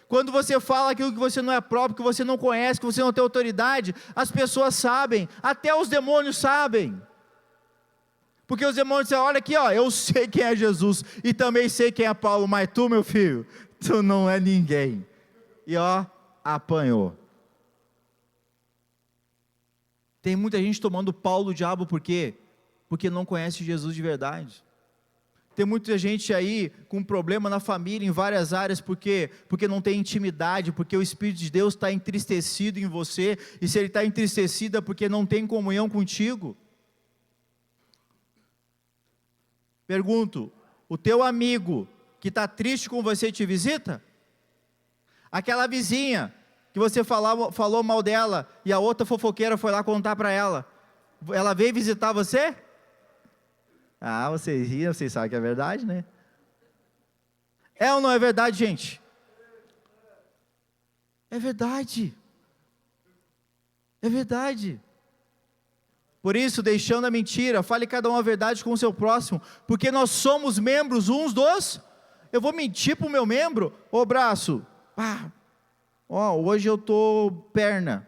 Speaker 1: Quando você fala aquilo que você não é próprio, que você não conhece, que você não tem autoridade, as pessoas sabem, até os demônios sabem. Porque os demônios dizem, olha aqui, eu sei quem é Jesus, e também sei quem é Paulo, mas tu, meu filho, tu não é ninguém. E apanhou. Tem muita gente tomando pau do diabo, por quê? Porque não conhece Jesus de verdade. Tem muita gente aí com problema na família, em várias áreas, porque não tem intimidade, porque o Espírito de Deus está entristecido em você, e se ele está entristecido é porque não tem comunhão contigo. Pergunto, o teu amigo que está triste com você te visita? Aquela vizinha que você falou mal dela, e a outra fofoqueira foi lá contar para ela, ela veio visitar você? Vocês riam, vocês sabem que é verdade, né? É ou não é verdade, gente? É verdade. É verdade. Por isso, deixando a mentira, fale cada um a verdade com o seu próximo, porque nós somos membros uns dos... Eu vou mentir para o meu membro? Ô braço, hoje eu estou perna.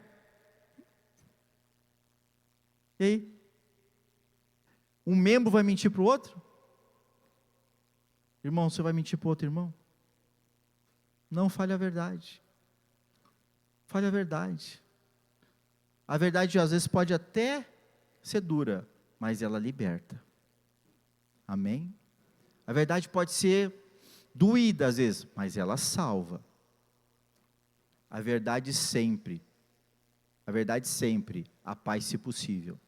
Speaker 1: E aí? Um membro vai mentir para o outro? Irmão, você vai mentir para o outro irmão? Não, fale a verdade. Fale a verdade. A verdade às vezes pode até ser dura, mas ela liberta. Amém? A verdade pode ser doída às vezes, mas ela salva. A verdade sempre, a paz se possível.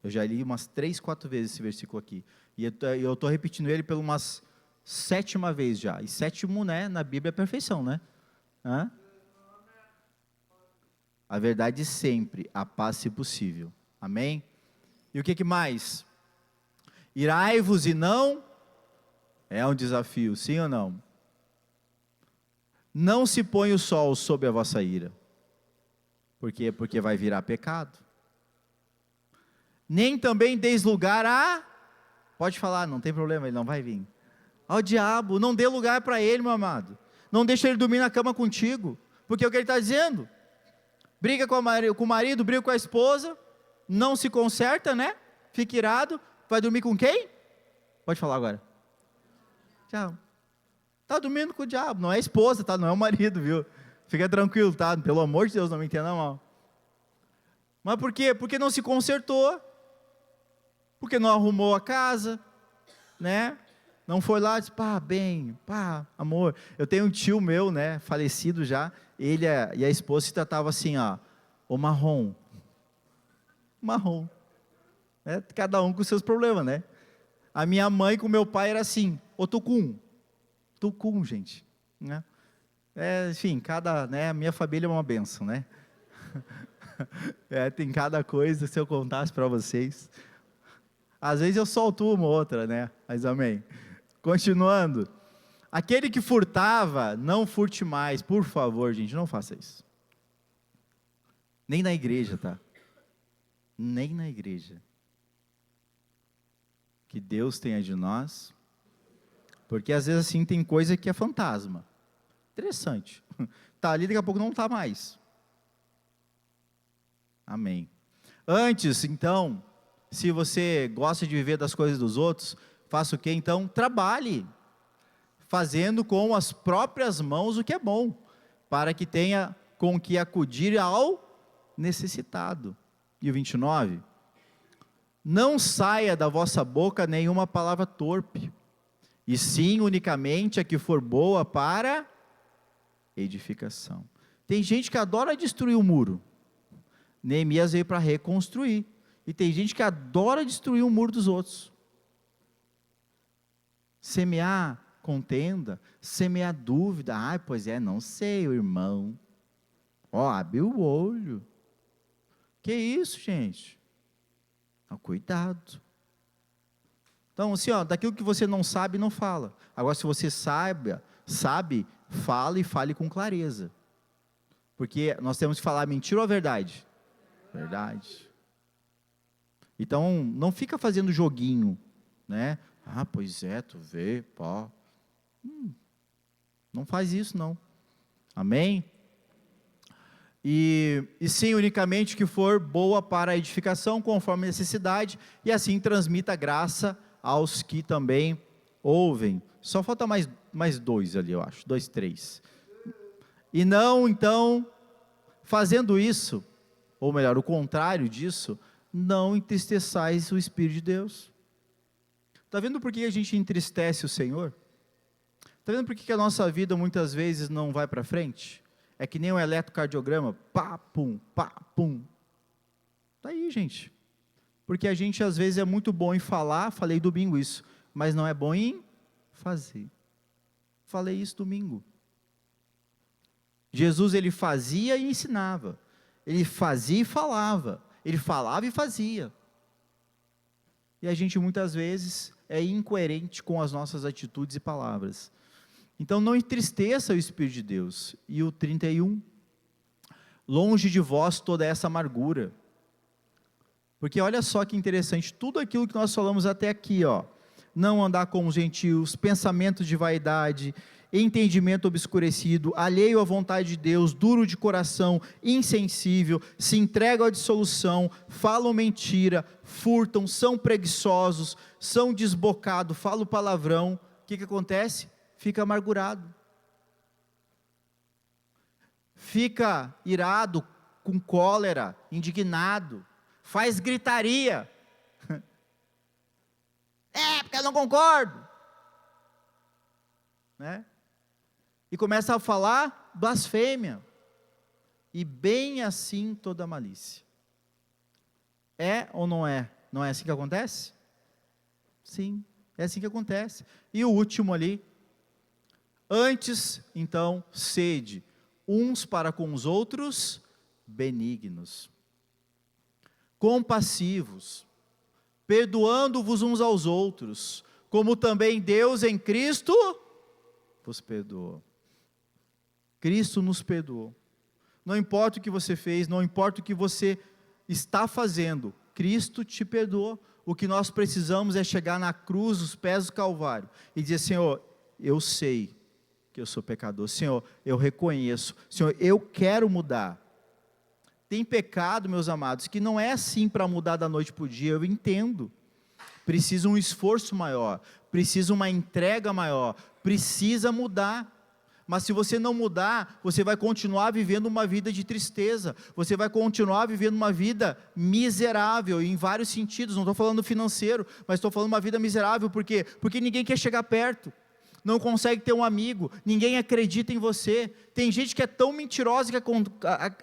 Speaker 1: Eu já li umas 3, 4 vezes esse versículo aqui, e eu estou repetindo ele pela umas 7ª vez já, e 7º, né, na Bíblia é perfeição, né? A verdade sempre, a paz se possível. Amém? E o que mais? Irai-vos e não... É um desafio, sim ou não? Não se põe o sol sob a vossa ira. Por quê? Porque vai virar pecado. Nem também deis lugar a... Pode falar, não tem problema, ele não vai vir. Ao diabo, não dê lugar para ele, meu amado. Não deixa ele dormir na cama contigo. Porque é o que ele está dizendo. Briga com o marido, briga com a esposa, não se conserta, né? Fica irado, vai dormir com quem? Pode falar agora. Tchau. Está dormindo com o diabo, não é a esposa, tá? Não é o marido, viu? Fica tranquilo, tá? Pelo amor de Deus, não me entenda mal. Mas por quê? Porque não se consertou, porque não arrumou a casa, né? Não foi lá e disse, amor. Eu tenho um tio meu, né, falecido já, ele e a esposa se tratavam assim, o marrom. Cada um com seus problemas, né? A minha mãe com meu pai era assim, o tucum, gente, né? Enfim, a minha família é uma bênção, né? Tem cada coisa, se eu contasse para vocês, às vezes eu solto uma ou outra, né? Mas amém. Continuando, aquele que furtava, não furte mais, por favor, gente, não faça isso. Nem na igreja, tá? Nem na igreja. Que Deus tenha de nós, porque às vezes assim tem coisa que é fantasma. Interessante. Tá ali, daqui a pouco não está mais. Amém. Antes, então, se você gosta de viver das coisas dos outros, faça o quê? Então, trabalhe, fazendo com as próprias mãos o que é bom, para que tenha com que acudir ao necessitado. E o 29, não saia da vossa boca nenhuma palavra torpe, e sim unicamente a que for boa para edificação. Tem gente que adora destruir o muro, Neemias veio para reconstruir, e tem gente que adora destruir o muro dos outros. Semear contenda, semear dúvida, pois não sei, o irmão, abre o olho, que isso, gente? Cuidado. Então, assim, daquilo que você não sabe, não fala. Agora, se você sabe, fala e fale com clareza, porque nós temos que falar mentira ou a verdade? Verdade. Então, não fica fazendo joguinho, né? Pois é, tu vê, não faz isso não, amém? E sim, unicamente que for boa para a edificação, conforme a necessidade, e assim transmita graça aos que também ouvem. Só falta mais 2 ali, eu acho, 2, 3. E não, então, fazendo isso, ou melhor, o contrário disso, não entristeçais o Espírito de Deus. Está vendo por que a gente entristece o Senhor? Está vendo por que a nossa vida muitas vezes não vai para frente? É que nem um eletrocardiograma, pum. Está aí, gente. Porque a gente às vezes é muito bom em falar, falei domingo isso, mas não é bom em fazer. Falei isso domingo. Jesus, ele fazia e ensinava. Ele fazia e falava. Ele falava e fazia. E a gente muitas vezes é incoerente com as nossas atitudes e palavras. Então não entristeça o Espírito de Deus. E o 31, longe de vós toda essa amargura. Porque olha só que interessante, tudo aquilo que nós falamos até aqui, ó, não andar como os gentios, pensamentos de vaidade, entendimento obscurecido, alheio à vontade de Deus, duro de coração, insensível, se entregam à dissolução, falam mentira, furtam, são preguiçosos, são desbocados, falam palavrão. O que acontece? Fica amargurado, fica irado, com cólera, indignado, faz gritaria, porque eu não concordo, né? E começa a falar blasfêmia, e bem assim toda malícia. É ou não é? Não é assim que acontece? Sim, é assim que acontece. E o último ali, antes, então, sede uns para com os outros benignos, compassivos, perdoando-vos uns aos outros, como também Deus em Cristo vos perdoou. Cristo nos perdoou. Não importa o que você fez, não importa o que você está fazendo, Cristo te perdoou. O que nós precisamos é chegar na cruz, os pés do Calvário, e dizer: Senhor, eu sei que eu sou pecador, Senhor, eu reconheço, Senhor, eu quero mudar. Tem pecado, meus amados, que não é assim para mudar da noite para o dia, eu entendo. Precisa um esforço maior, precisa uma entrega maior, precisa mudar. Mas se você não mudar, você vai continuar vivendo uma vida de tristeza, você vai continuar vivendo uma vida miserável, em vários sentidos. Não estou falando financeiro, mas estou falando uma vida miserável, por quê? Porque ninguém quer chegar perto, não consegue ter um amigo, ninguém acredita em você. Tem gente que é tão mentirosa, que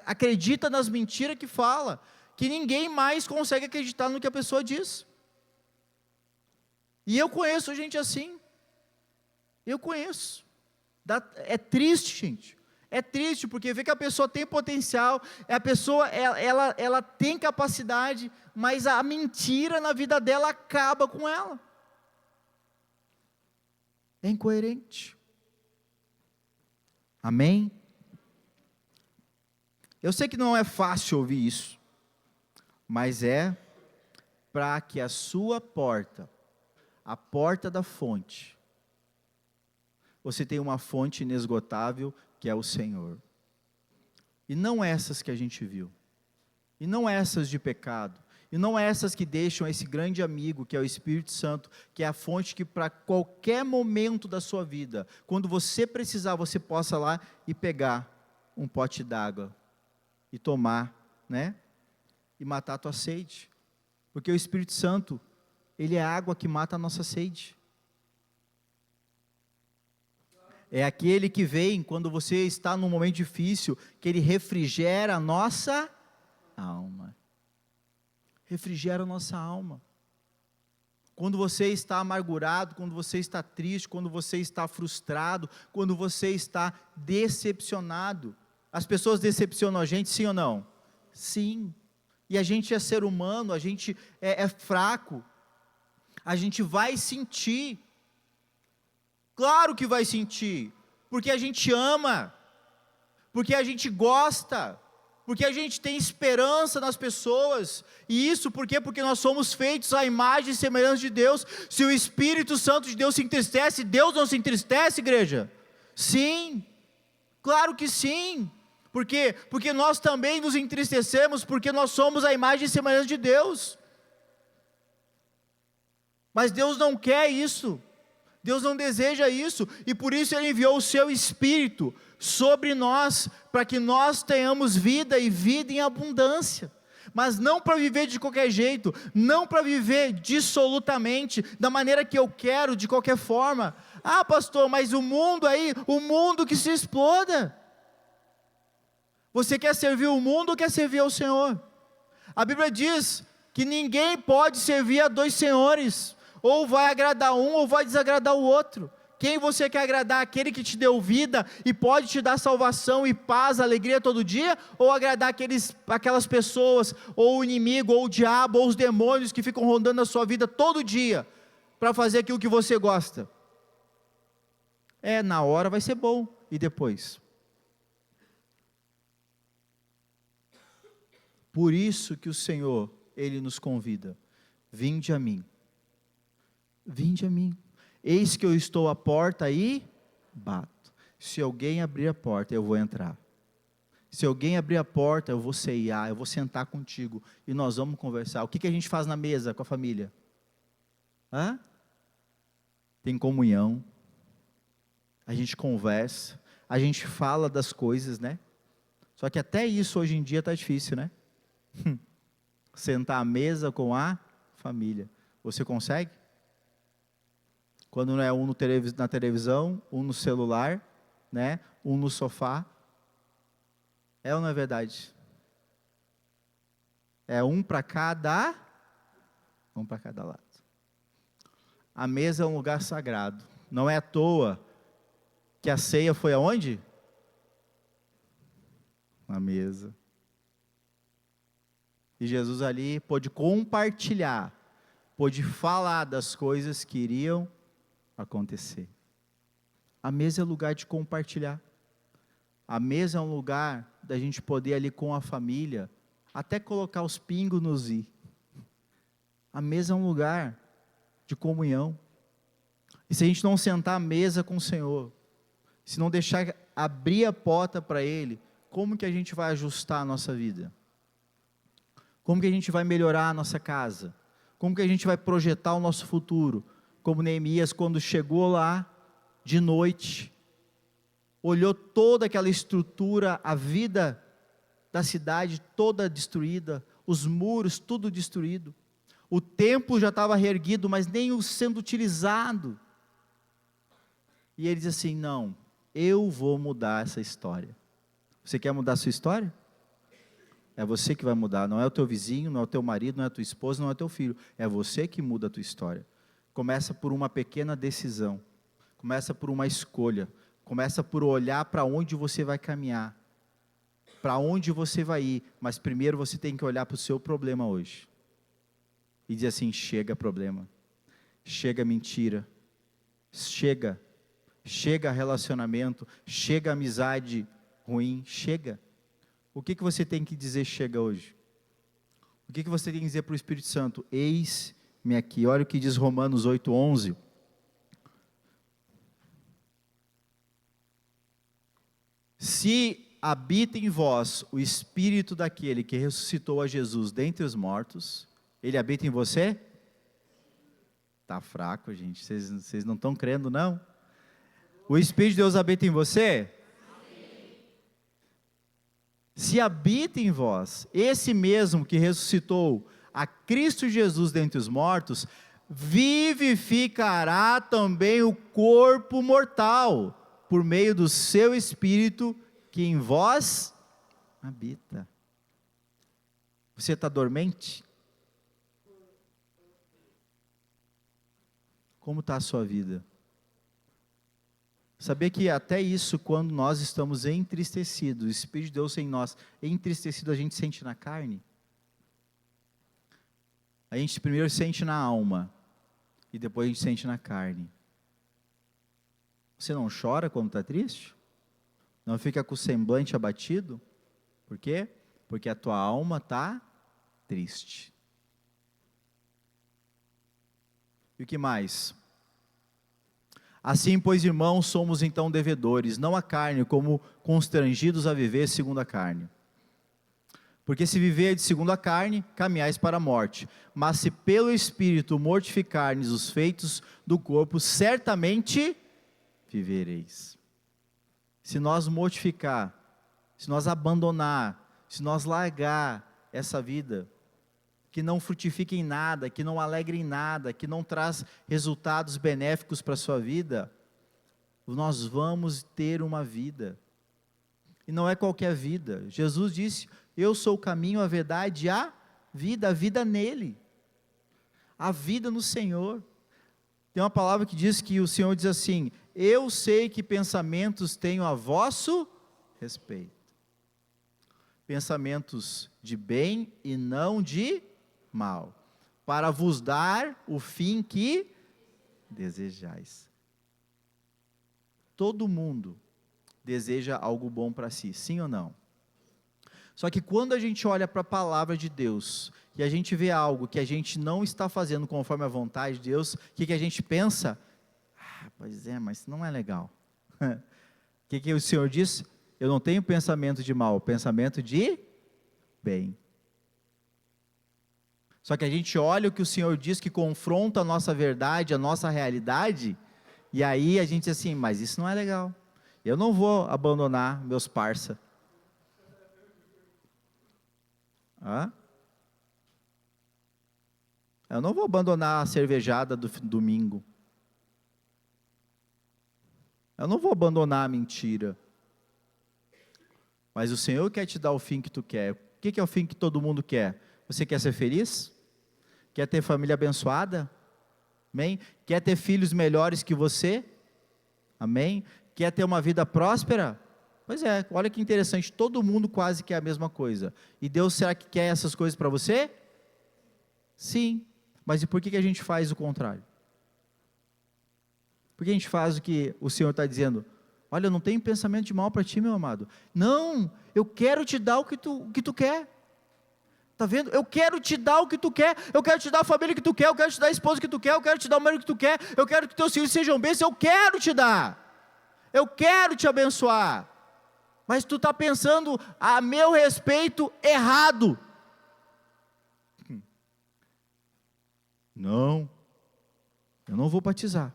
Speaker 1: acredita nas mentiras que fala, que ninguém mais consegue acreditar no que a pessoa diz. E eu conheço gente assim, eu conheço. É triste, gente, é triste, porque vê que a pessoa tem potencial, a pessoa, ela tem capacidade, mas a mentira na vida dela acaba com ela. É incoerente. Amém? Eu sei que não é fácil ouvir isso, mas é para que a sua porta, a porta da fonte, você tenha uma fonte inesgotável, que é o Senhor. E não essas que a gente viu, e não essas de pecado, e não essas que deixam esse grande amigo, que é o Espírito Santo, que é a fonte que para qualquer momento da sua vida, quando você precisar, você possa lá e pegar um pote d'água, e tomar, né? E matar a tua sede, porque o Espírito Santo, ele é a água que mata a nossa sede. É aquele que vem quando você está num momento difícil, que ele refrigera a nossa alma. Refrigera a nossa alma. Quando você está amargurado, quando você está triste, quando você está frustrado, quando você está decepcionado. As pessoas decepcionam a gente, sim ou não? Sim. E a gente é ser humano, a gente é fraco. A gente vai sentir. Claro que vai sentir, porque a gente ama, porque a gente gosta, porque a gente tem esperança nas pessoas. E isso por quê? Porque nós somos feitos à imagem e semelhança de Deus. Se o Espírito Santo de Deus se entristece, Deus não se entristece, igreja? Sim, claro que sim. Por quê? Porque nós também nos entristecemos, porque nós somos a imagem e semelhança de Deus. Mas Deus não quer isso. Deus não deseja isso, e por isso Ele enviou o seu Espírito sobre nós, para que nós tenhamos vida, e vida em abundância, mas não para viver de qualquer jeito, não para viver dissolutamente, da maneira que eu quero, de qualquer forma. Ah, pastor, mas o mundo aí, o mundo que se exploda. Você quer servir o mundo ou quer servir ao Senhor? A Bíblia diz que ninguém pode servir a dois senhores, ou vai agradar um, ou vai desagradar o outro. Quem você quer agradar? Aquele que te deu vida, e pode te dar salvação, e paz, alegria todo dia? Ou agradar aquelas pessoas, ou o inimigo, ou o diabo, ou os demônios, que ficam rondando a sua vida todo dia, para fazer aquilo que você gosta. Na hora vai ser bom, e depois? Por isso que o Senhor, Ele nos convida: vinde a mim, eis que eu estou à porta e bato. Se alguém abrir a porta, eu vou entrar. Se alguém abrir a porta, eu vou ceiar, eu vou sentar contigo, e nós vamos conversar. O que a gente faz na mesa com a família? Tem comunhão, a gente conversa, a gente fala das coisas, né? Só que até isso hoje em dia está difícil, né? Sentar à mesa com a família. Você consegue? Quando não é um na televisão, um no celular, né? Um no sofá. É ou não é verdade? É um para cada lado. A mesa é um lugar sagrado. Não é à toa que a ceia foi aonde? Na mesa. E Jesus ali pôde compartilhar, pôde falar das coisas que iriam acontecer. A mesa é lugar de compartilhar. A mesa é um lugar da gente poder ali com a família, até colocar os pingos nos i. A mesa é um lugar de comunhão. E se a gente não sentar à mesa com o Senhor, se não deixar abrir a porta para Ele, como que a gente vai ajustar a nossa vida? Como que a gente vai melhorar a nossa casa? Como que a gente vai projetar o nosso futuro? Como Neemias, quando chegou lá de noite, olhou toda aquela estrutura, a vida da cidade toda destruída, os muros tudo destruído, o templo já estava reerguido, mas nem sendo utilizado, e ele diz assim: não, eu vou mudar essa história. Você quer mudar a sua história? É você que vai mudar, não é o teu vizinho, não é o teu marido, não é a tua esposa, não é o teu filho, é você que muda a tua história. Começa por uma pequena decisão, começa por uma escolha, começa por olhar para onde você vai caminhar, para onde você vai ir, mas primeiro você tem que olhar para o seu problema hoje, e dizer assim: chega problema, chega mentira, chega relacionamento, chega amizade ruim, chega. O que você tem que dizer chega hoje? O que você tem que dizer para o Espírito Santo? Eis-me aqui. Olha o que diz Romanos 8:11. Se habita em vós o Espírito daquele que ressuscitou a Jesus dentre os mortos, ele habita em você? Está fraco, gente, vocês não estão crendo, não? O Espírito de Deus habita em você? Se habita em vós, esse mesmo que ressuscitou a Cristo Jesus dentre os mortos, vivificará também o corpo mortal, por meio do seu Espírito que em vós habita. Você está dormente? Como está a sua vida? Saber que até isso, quando nós estamos entristecidos, o Espírito de Deus em nós, entristecido, a gente sente na carne. A gente primeiro sente na alma, e depois a gente sente na carne. Você não chora quando está triste? Não fica com o semblante abatido? Por quê? Porque a tua alma está triste. E o que mais? Assim, pois, irmãos, somos então devedores, não à carne, como constrangidos a viver segundo a carne. Porque se viver segundo a carne, caminhais para a morte. Mas se pelo Espírito mortificarnes os feitos do corpo, certamente vivereis. Se nós mortificar, se nós abandonar, se nós largar essa vida, que não frutifica em nada, que não alegra em nada, que não traz resultados benéficos para a sua vida, nós vamos ter uma vida, e não é qualquer vida. Jesus disse: eu sou o caminho, a verdade e a vida nele, a vida no Senhor. Tem uma palavra que diz que o Senhor diz assim: eu sei que pensamentos tenho a vosso respeito, pensamentos de bem e não de mal, para vos dar o fim que desejais. Todo mundo deseja algo bom para si, sim ou não? Só que quando a gente olha para a palavra de Deus, e a gente vê algo que a gente não está fazendo conforme a vontade de Deus, o que a gente pensa? Pois é, mas não é legal. O que o Senhor diz? Eu não tenho pensamento de mal, pensamento de bem. Só que a gente olha o que o Senhor diz, que confronta a nossa verdade, a nossa realidade, e aí a gente diz assim, mas isso não é legal. Eu não vou abandonar meus parça. Eu não vou abandonar a cervejada do domingo. Eu não vou abandonar a mentira. Mas o Senhor quer te dar o fim que tu quer. O que é o fim que todo mundo quer? Você quer ser feliz? Quer ter família abençoada? Amém? Quer ter filhos melhores que você? Amém? Quer ter uma vida próspera? Pois é, olha que interessante, todo mundo quase quer a mesma coisa. E Deus, será que quer essas coisas para você? Sim. Mas e por que a gente faz o contrário? Por que a gente faz o que o Senhor está dizendo? Olha, eu não tenho pensamento de mal para ti, meu amado. Não, eu quero te dar o que tu quer. Está vendo? Eu quero te dar o que tu quer. Eu quero te dar a família que tu quer. Eu quero te dar a esposa que tu quer. Eu quero te dar o marido que tu quer. Eu quero que teus filhos sejam bênçãos. Eu quero te dar. Eu quero te abençoar. Mas tu está pensando a meu respeito errado. Não, eu não vou batizar.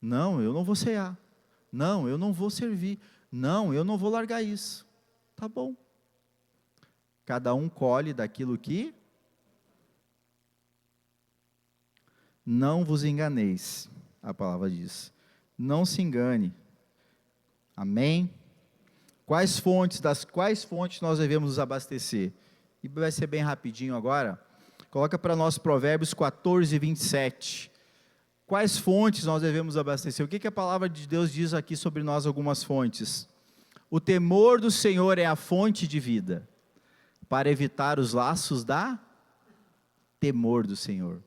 Speaker 1: Não, eu não vou cear. Não, eu não vou servir. Não, eu não vou largar isso. Tá bom. Cada um colhe daquilo que... Não vos enganeis, a palavra diz. Não se engane. Amém? Das quais fontes nós devemos nos abastecer? E vai ser bem rapidinho agora. Coloca para nós Provérbios 14, 27. Quais fontes nós devemos abastecer? O que a palavra de Deus diz aqui sobre nós, algumas fontes? O temor do Senhor é a fonte de vida, para evitar os laços da temor do Senhor.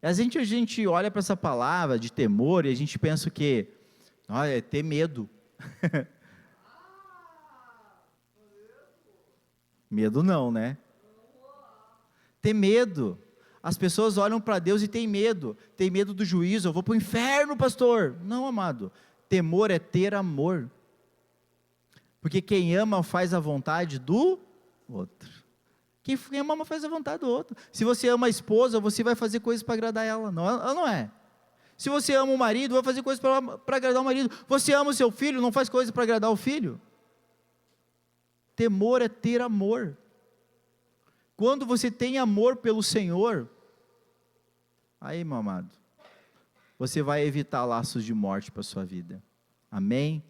Speaker 1: E a gente olha para essa palavra de temor e a gente pensa o quê? É ter medo. Medo não, né? Ter medo. As pessoas olham para Deus e têm medo do juízo. Eu vou para o inferno, pastor. Não, amado, temor é ter amor, porque quem ama faz a vontade do outro. Quem ama faz a vontade do outro. Se você ama a esposa, você vai fazer coisas para agradar ela, não é? Se você ama o marido, vai fazer coisas para agradar o marido. Você ama o seu filho, não faz coisas para agradar o filho. Temor é ter amor. Quando você tem amor pelo Senhor, aí, meu amado, você vai evitar laços de morte para a sua vida. Amém?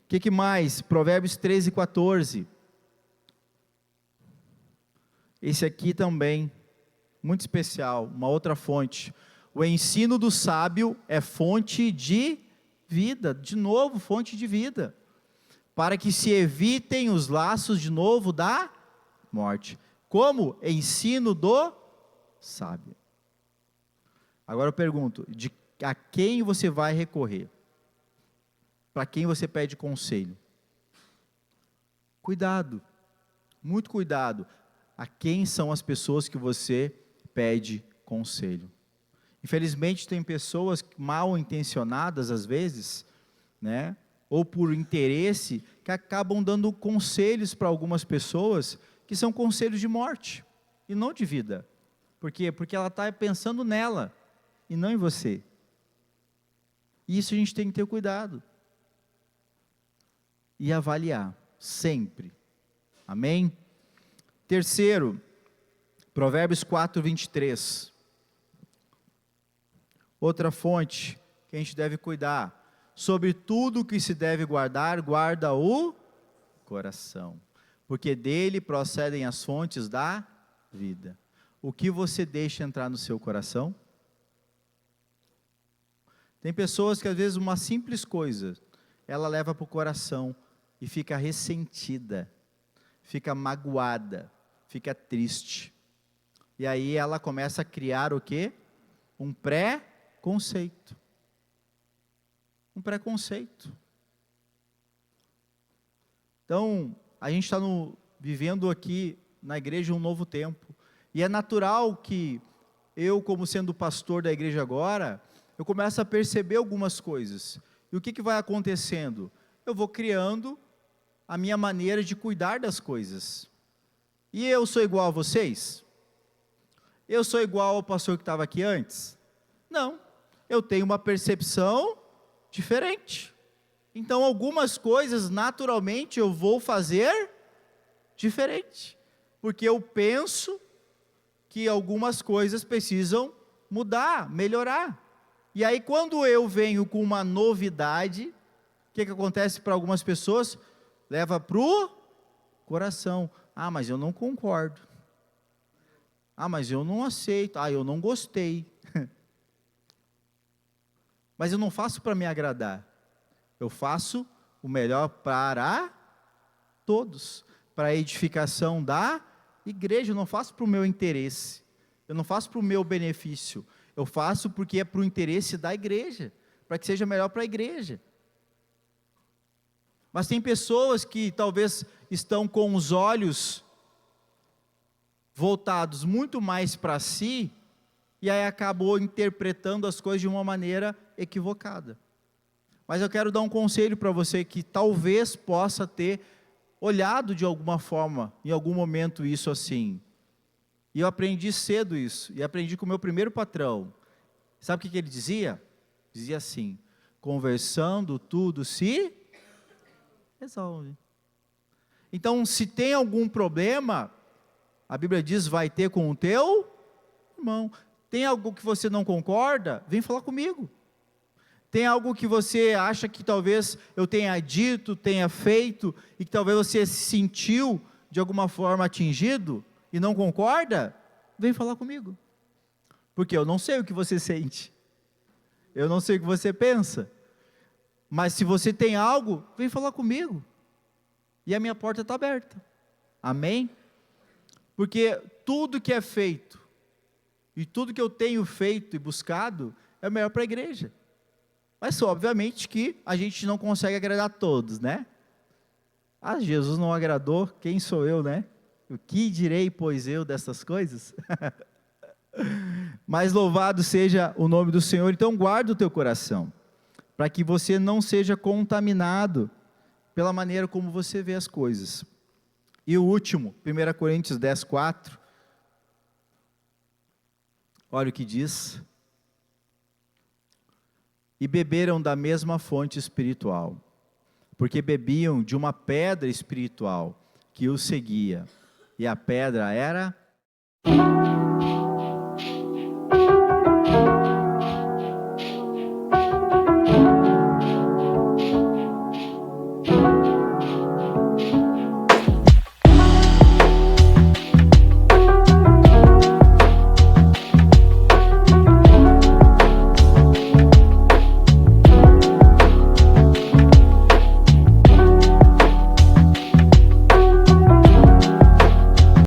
Speaker 1: O que mais? Provérbios 13, 14. Esse aqui também, muito especial, uma outra fonte. O ensino do sábio é fonte de vida. De novo, fonte de vida. Para que se evitem os laços de novo da morte. Como? Ensino do sábio. Agora eu pergunto, a quem você vai recorrer? Para quem você pede conselho? Cuidado, muito cuidado. A quem são as pessoas que você pede conselho? Infelizmente tem pessoas mal intencionadas às vezes, né? Ou por interesse, que acabam dando conselhos para algumas pessoas, que são conselhos de morte, e não de vida. Por quê? Porque ela está pensando nela, e não em você. E isso a gente tem que ter cuidado. E avaliar, sempre. Amém? Terceiro, Provérbios 4, 23. Outra fonte que a gente deve cuidar. Sobre tudo que se deve guardar, guarda o coração, porque dele procedem as fontes da vida. O que você deixa entrar no seu coração? Tem pessoas que às vezes uma simples coisa, ela leva para o coração e fica ressentida, fica magoada, fica triste. E aí ela começa a criar o quê? Um preconceito. Um preconceito. Então, a gente está vivendo aqui na igreja um novo tempo. E é natural que eu, como sendo pastor da igreja agora, eu começo a perceber algumas coisas. E o que vai acontecendo? Eu vou criando a minha maneira de cuidar das coisas. E eu sou igual a vocês? Eu sou igual ao pastor que estava aqui antes? Não. Eu tenho uma percepção diferente. Então, algumas coisas, naturalmente, eu vou fazer diferente. Porque eu penso que algumas coisas precisam mudar, melhorar. E aí, quando eu venho com uma novidade, o que acontece para algumas pessoas? Leva para o coração. Ah, mas eu não concordo. Ah, mas eu não aceito. Ah, eu não gostei. Mas eu não faço para me agradar. Eu faço o melhor para todos. Para a edificação da igreja. Eu não faço para o meu interesse. Eu não faço para o meu benefício. Eu faço porque é para o interesse da igreja. Para que seja melhor para a igreja. Mas tem pessoas que talvez estão com os olhos voltados muito mais para si, e aí acabou interpretando as coisas de uma maneira equivocada. Mas eu quero dar um conselho para você que talvez possa ter olhado de alguma forma, em algum momento, isso assim. E eu aprendi cedo isso, e aprendi com o meu primeiro patrão. Sabe o que ele dizia? Dizia assim: conversando tudo se resolve. Então, se tem algum problema, a Bíblia diz, vai ter com o teu irmão. Tem algo que você não concorda? Vem falar comigo. Tem algo que você acha que talvez eu tenha dito, tenha feito, e que talvez você se sentiu de alguma forma atingido, e não concorda? Vem falar comigo. Porque eu não sei o que você sente. Eu não sei o que você pensa. Mas se você tem algo, vem falar comigo. E a minha porta está aberta. Amém? Porque tudo que é feito, e tudo que eu tenho feito e buscado, é o melhor para a igreja. Mas obviamente que a gente não consegue agradar todos, né? Ah, Jesus não agradou, quem sou eu, né? O que direi, pois eu, dessas coisas? Mas louvado seja o nome do Senhor. Então guarda o teu coração, para que você não seja contaminado pela maneira como você vê as coisas. E o último, 1 Coríntios 10, 4. Olha o que diz. E beberam da mesma fonte espiritual, porque bebiam de uma pedra espiritual que os seguia, e a pedra era